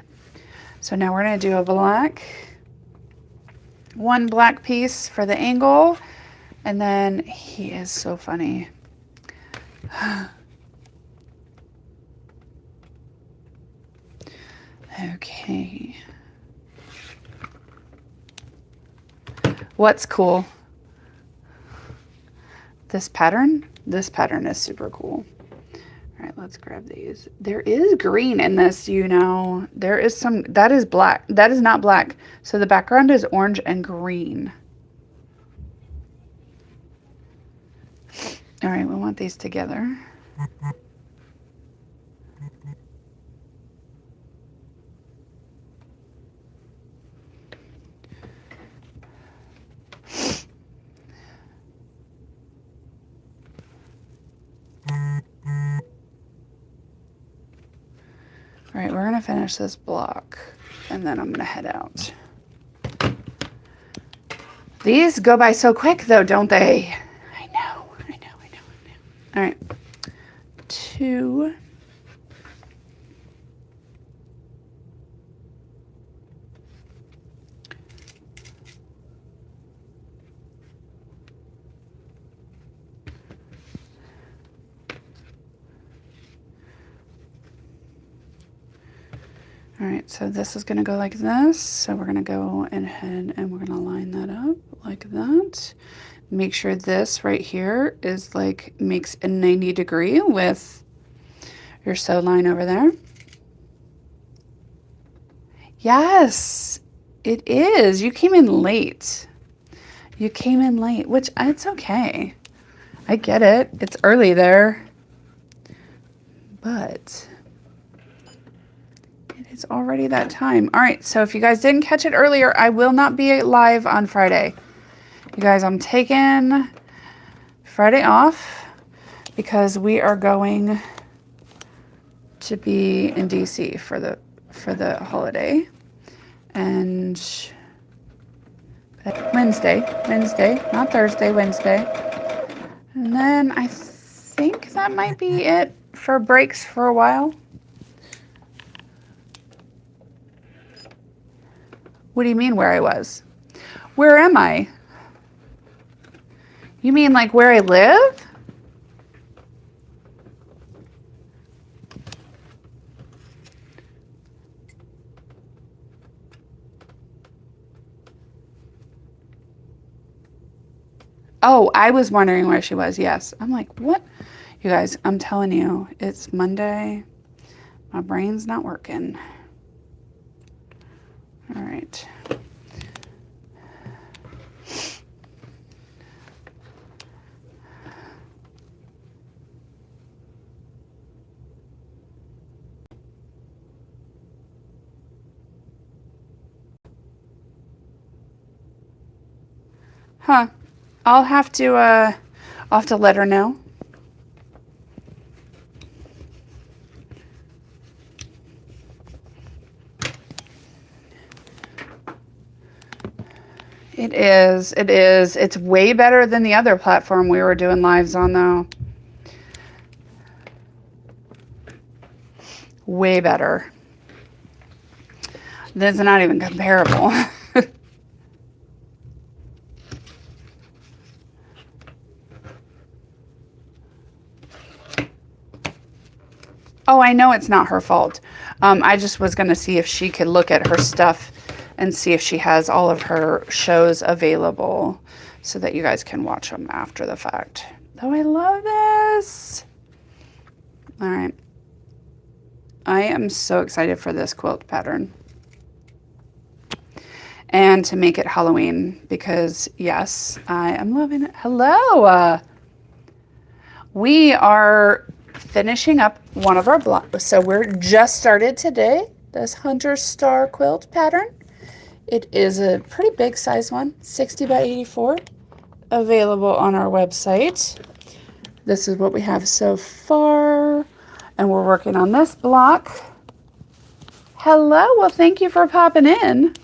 So now we're going to do a black, one black piece for the angle. And then he is so funny. Okay. What's cool? This pattern? This pattern is super cool. All right, let's grab these. There is green in this, you know. There is some, that is black. That is not black. So the background is orange and green. All right, we want these together. All right, we're gonna finish this block and then I'm gonna head out. These go by so quick though, don't they? I know. All right, 2. All right, so this is gonna go like this. So we're gonna go ahead and we're gonna line that up like that. Make sure this right here is like, makes a 90 degree with your sew line over there. Yes, it is. You came in late. You came in late, which it's okay. I get it. It's early there. But it is already that time. All right, so if you guys didn't catch it earlier, I will not be live on Friday. You guys, I'm taking Friday off because we are going to be in DC for the holiday. And Wednesday, not Thursday, Wednesday. And then I think that might be it for breaks for a while. What do you mean where I was? Where am I? You mean like where I live? Oh, I was wondering where she was. Yes. I'm like, what? You guys, I'm telling you, it's Monday. My brain's not working. All right. Huh. I'll have to let her know. It is. It's way better than the other platform we were doing lives on though. Way better. This is not even comparable. Oh, I know it's not her fault. I just was going to see if she could look at her stuff and see if she has all of her shows available so that you guys can watch them after the fact. Oh, I love this. All right. I am so excited for this quilt pattern. and to make it Halloween because, yes, I am loving it. Hello. We are finishing up one of our blocks. So we're just started today, this Hunter Star quilt pattern. It is a pretty big size one, 60 by 84, available on our website. This is what we have so far, and we're working on this block. Hello, well, thank you for popping in.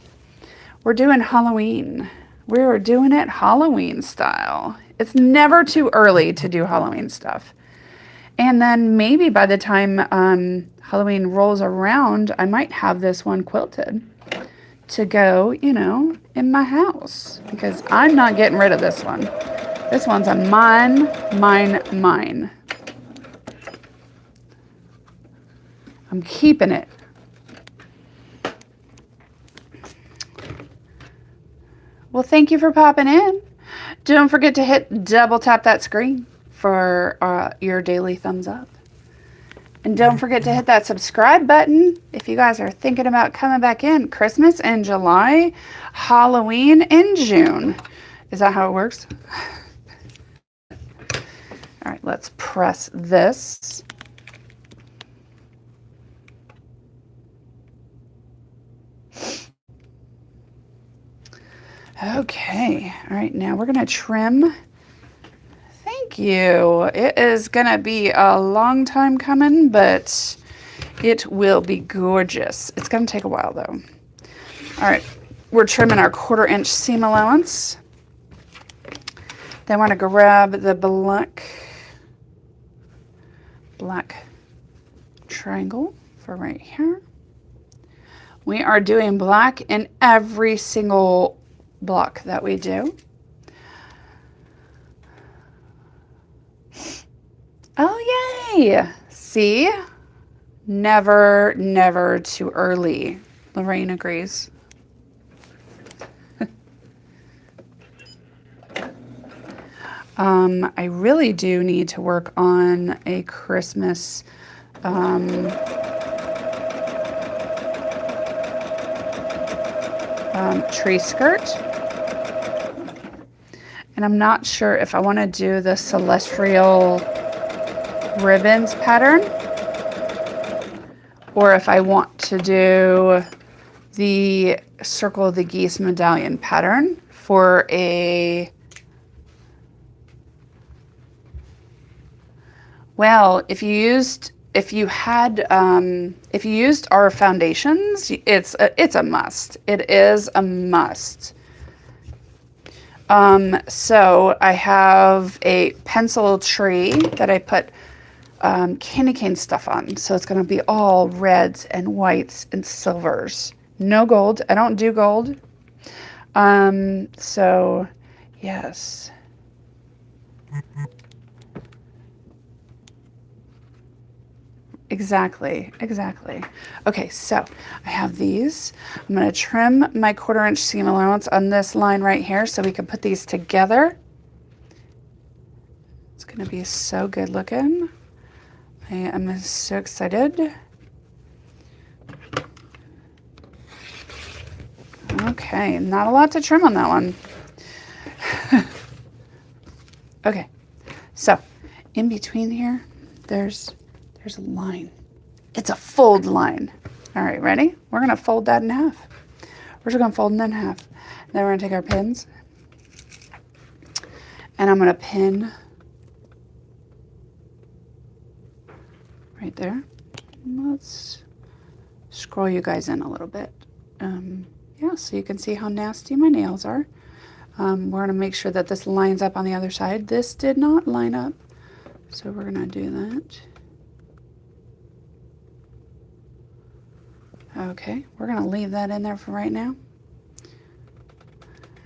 We're doing Halloween. We're doing it Halloween style. It's never too early to do Halloween stuff. And then maybe by the time Halloween rolls around, I might have this one quilted to go, you know, in my house because I'm not getting rid of this one. This one's a mine. I'm keeping it. Well, thank you for popping in. Don't forget to double tap that screen for your daily thumbs up. And don't forget to hit that subscribe button if you guys are thinking about coming back in. Christmas in July, Halloween in June. Is that how it works? All right, let's press this. Okay, all right, now we're gonna trim. Thank you. It is gonna be a long time coming, but it will be gorgeous. It's gonna take a while though. All right, we're trimming our 1/4 inch seam allowance. Then we're gonna grab the black triangle for right here. We are doing black in every single block that we do. Oh, yay! See? Never, never too early. Lorraine agrees. I really do need to work on a Christmas tree skirt. And I'm not sure if I want to do the celestial ribbons pattern or if I want to do the circle of the geese medallion pattern for a, well, if you used our foundations, it's a must. It is a must. So I have a pencil tree that I put candy cane stuff on. So it's going to be all reds and whites and silvers. No gold. I don't do gold. So yes. Exactly. Okay, so I have these. I'm going to trim my 1/4 inch seam allowance on this line right here so we can put these together. It's going to be so good looking. I am so excited. Okay, not a lot to trim on that one. Okay, so in between here, there's a line. It's a fold line. All right, ready? We're gonna fold that in half. We're just gonna fold it in half. Then we're gonna take our pins and I'm gonna pin right there. Let's scroll you guys in a little bit. Yeah, so you can see how nasty my nails are. We're gonna make sure that this lines up on the other side. This did not line up, so we're gonna do that. Okay, we're gonna leave that in there for right now.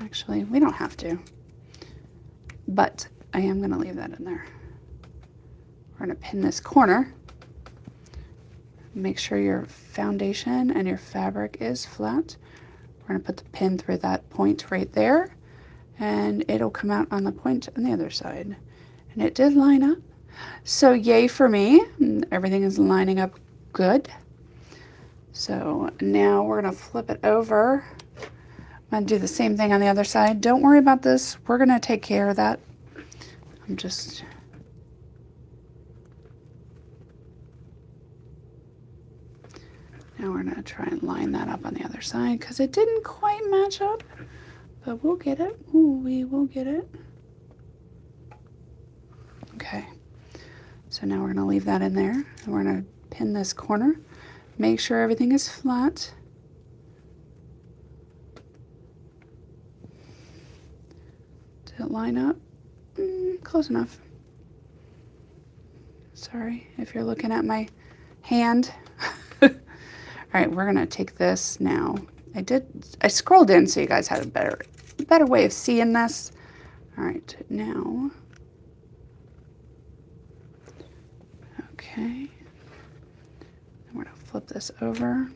Actually, we don't have to, but I am gonna leave that in there. We're gonna pin this corner. Make sure your foundation and your fabric is flat. We're gonna put the pin through that point right there, and it'll come out on the point on the other side. And it did line up. So yay for me, everything is lining up good. So now we're gonna flip it over. I'm going to do the same thing on the other side. Don't worry about this. We're going to take care of that. I'm just... Now we're going to try and line that up on the other side because it didn't quite match up, but we'll get it. Ooh, we will get it. Okay, so now we're going to leave that in there, and we're going to pin this corner. Make sure everything is flat. Did it line up? Close enough. Sorry if you're looking at my hand. All right, we're gonna take this now. I scrolled in so you guys had a better way of seeing this. All right, now. Okay. We're gonna flip this over,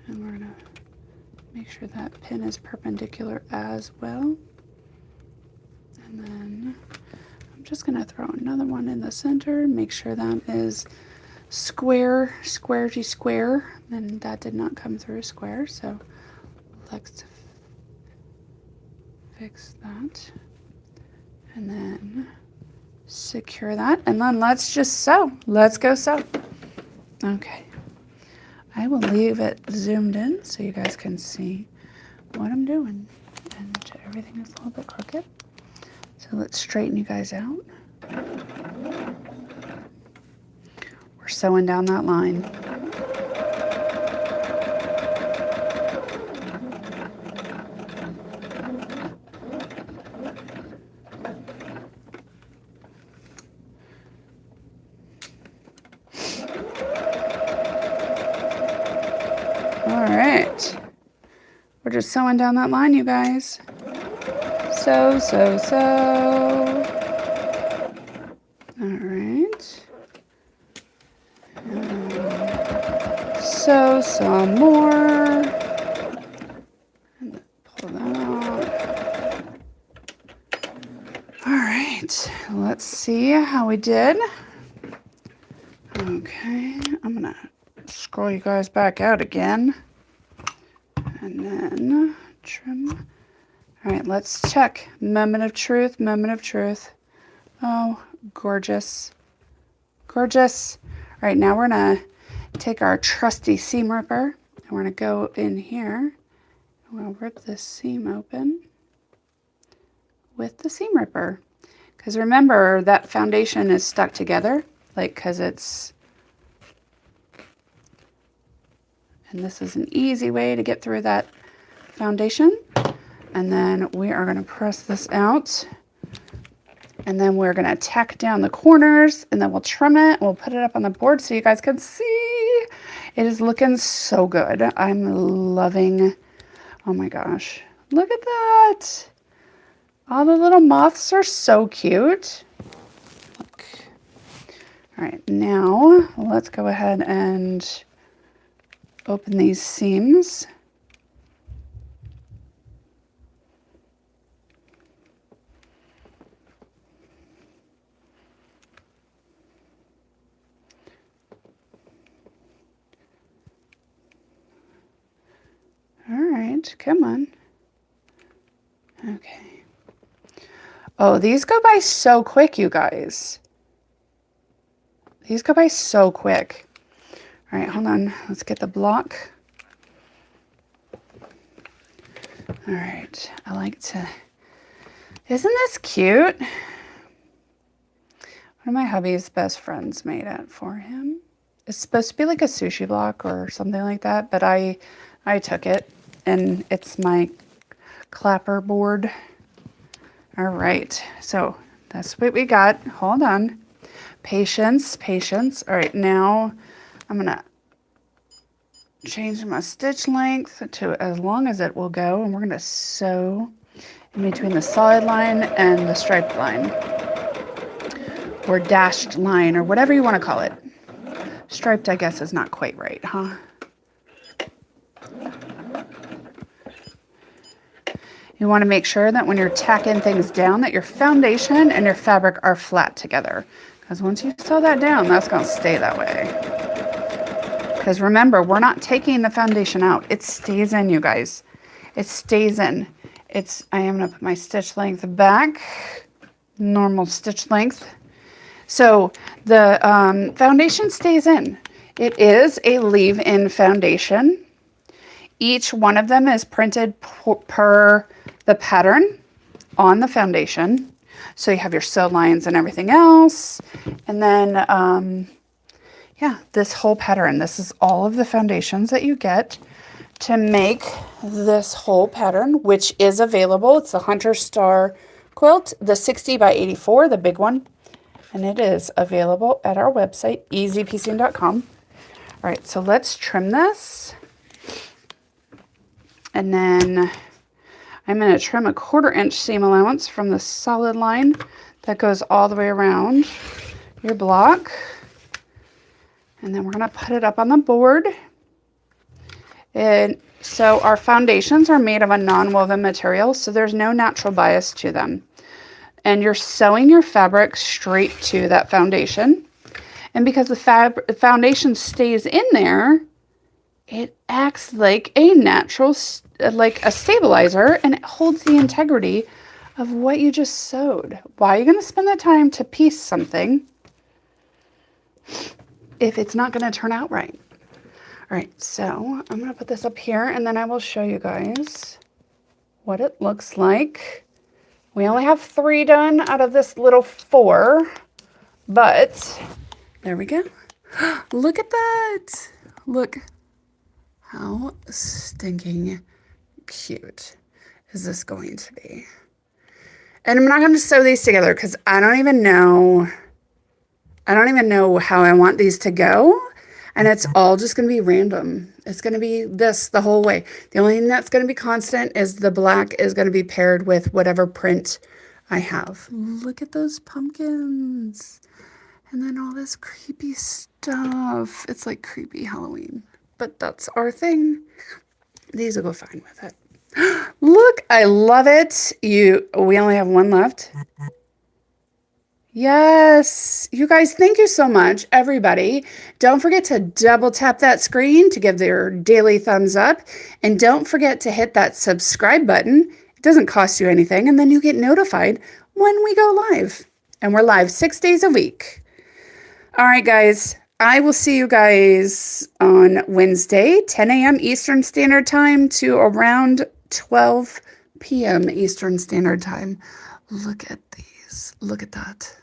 and we're gonna make sure that pin is perpendicular as well. And then I'm just gonna throw another one in the center, make sure that is square, squarey square, and that did not come through square, so let's fix that. And then secure that, and then let's just sew. Let's go sew. Okay. I will leave it zoomed in so you guys can see what I'm doing. And everything is a little bit crooked. So let's straighten you guys out. We're sewing down that line. All right. We're just sewing down that line, you guys. Sew, sew, sew. All right. Sew some more. And pull that out. All right. Let's see how we did. Okay. I'm going to scroll you guys back out again. And then trim. All right, let's check. Moment of truth, moment of truth. Oh, gorgeous. Gorgeous. All right, now we're gonna take our trusty seam ripper and we're gonna go in here and we'll rip this seam open with the seam ripper. Because remember, that foundation is stuck together, like, because it's, and this is an easy way to get through that foundation. And then we are going to press this out, and then we're going to tack down the corners, and then we'll trim it and we'll put it up on the board so you guys can see. It is looking so good. I'm loving, oh my gosh, look at that. All the little moths are so cute. Look. All right, now let's go ahead and open these seams. All right, come on. Okay. Oh, these go by so quick, you guys. These go by so quick. All right, hold on. Let's get the block. All right, I like to, isn't this cute? One of my hubby's best friends made it for him. It's supposed to be like a sushi block or something like that, but I took it, and it's my clapper board. All right, so that's what we got. Hold on. Patience, patience. All right, now I'm gonna change my stitch length to as long as it will go, and we're gonna sew in between the solid line and the striped line, or dashed line, or whatever you want to call it. Striped, I guess, is not quite right, huh? You want to make sure that when you're tacking things down that your foundation and your fabric are flat together. Because once you sew that down, that's going to stay that way. Because remember, we're not taking the foundation out. It stays in, you guys. It stays in. I am going to put my stitch length back, normal stitch length. So the foundation stays in. It is a leave-in foundation. Each one of them is printed per the pattern on the foundation. So you have your sew lines and everything else. And then, yeah, this whole pattern, this is all of the foundations that you get to make this whole pattern, which is available. It's the Hunter Star quilt, the 60 by 84, the big one. And it is available at our website, easypiecing.com. All right, so let's trim this. And then I'm going to trim a 1/4 inch seam allowance from the solid line that goes all the way around your block. And then we're going to put it up on the board. And so our foundations are made of a non-woven material, so there's no natural bias to them. And you're sewing your fabric straight to that foundation. And because the foundation stays in there, it acts like a natural, like a stabilizer, and it holds the integrity of what you just sewed. Why are you going to spend the time to piece something if it's not going to turn out right? All right, so I'm going to put this up here, and then I will show you guys what it looks like. We only have 3 done out of this little 4, but there we go. Look at that. Look. How stinking cute is this going to be? And I'm not going to sew these together because I don't even know how I want these to go. And it's all just going to be random. It's going to be this the whole way. The only thing that's going to be constant is the black is going to be paired with whatever print I have. Look at those pumpkins. And then all this creepy stuff. It's like creepy Halloween. But that's our thing. These will go fine with it. Look, I love it. We only have 1 left. Yes. You guys, thank you so much, everybody. Don't forget to double tap that screen to give their daily thumbs up. And don't forget to hit that subscribe button. It doesn't cost you anything. And then you get notified when we go live. And we're live 6 days a week. All right, guys. I will see you guys on Wednesday, 10 a.m. Eastern Standard Time to around 12 p.m. Eastern Standard Time. Look at these. Look at that.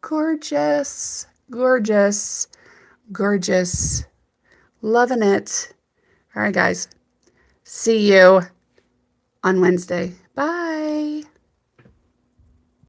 Gorgeous, gorgeous, gorgeous. Loving it. All right, guys. See you on Wednesday.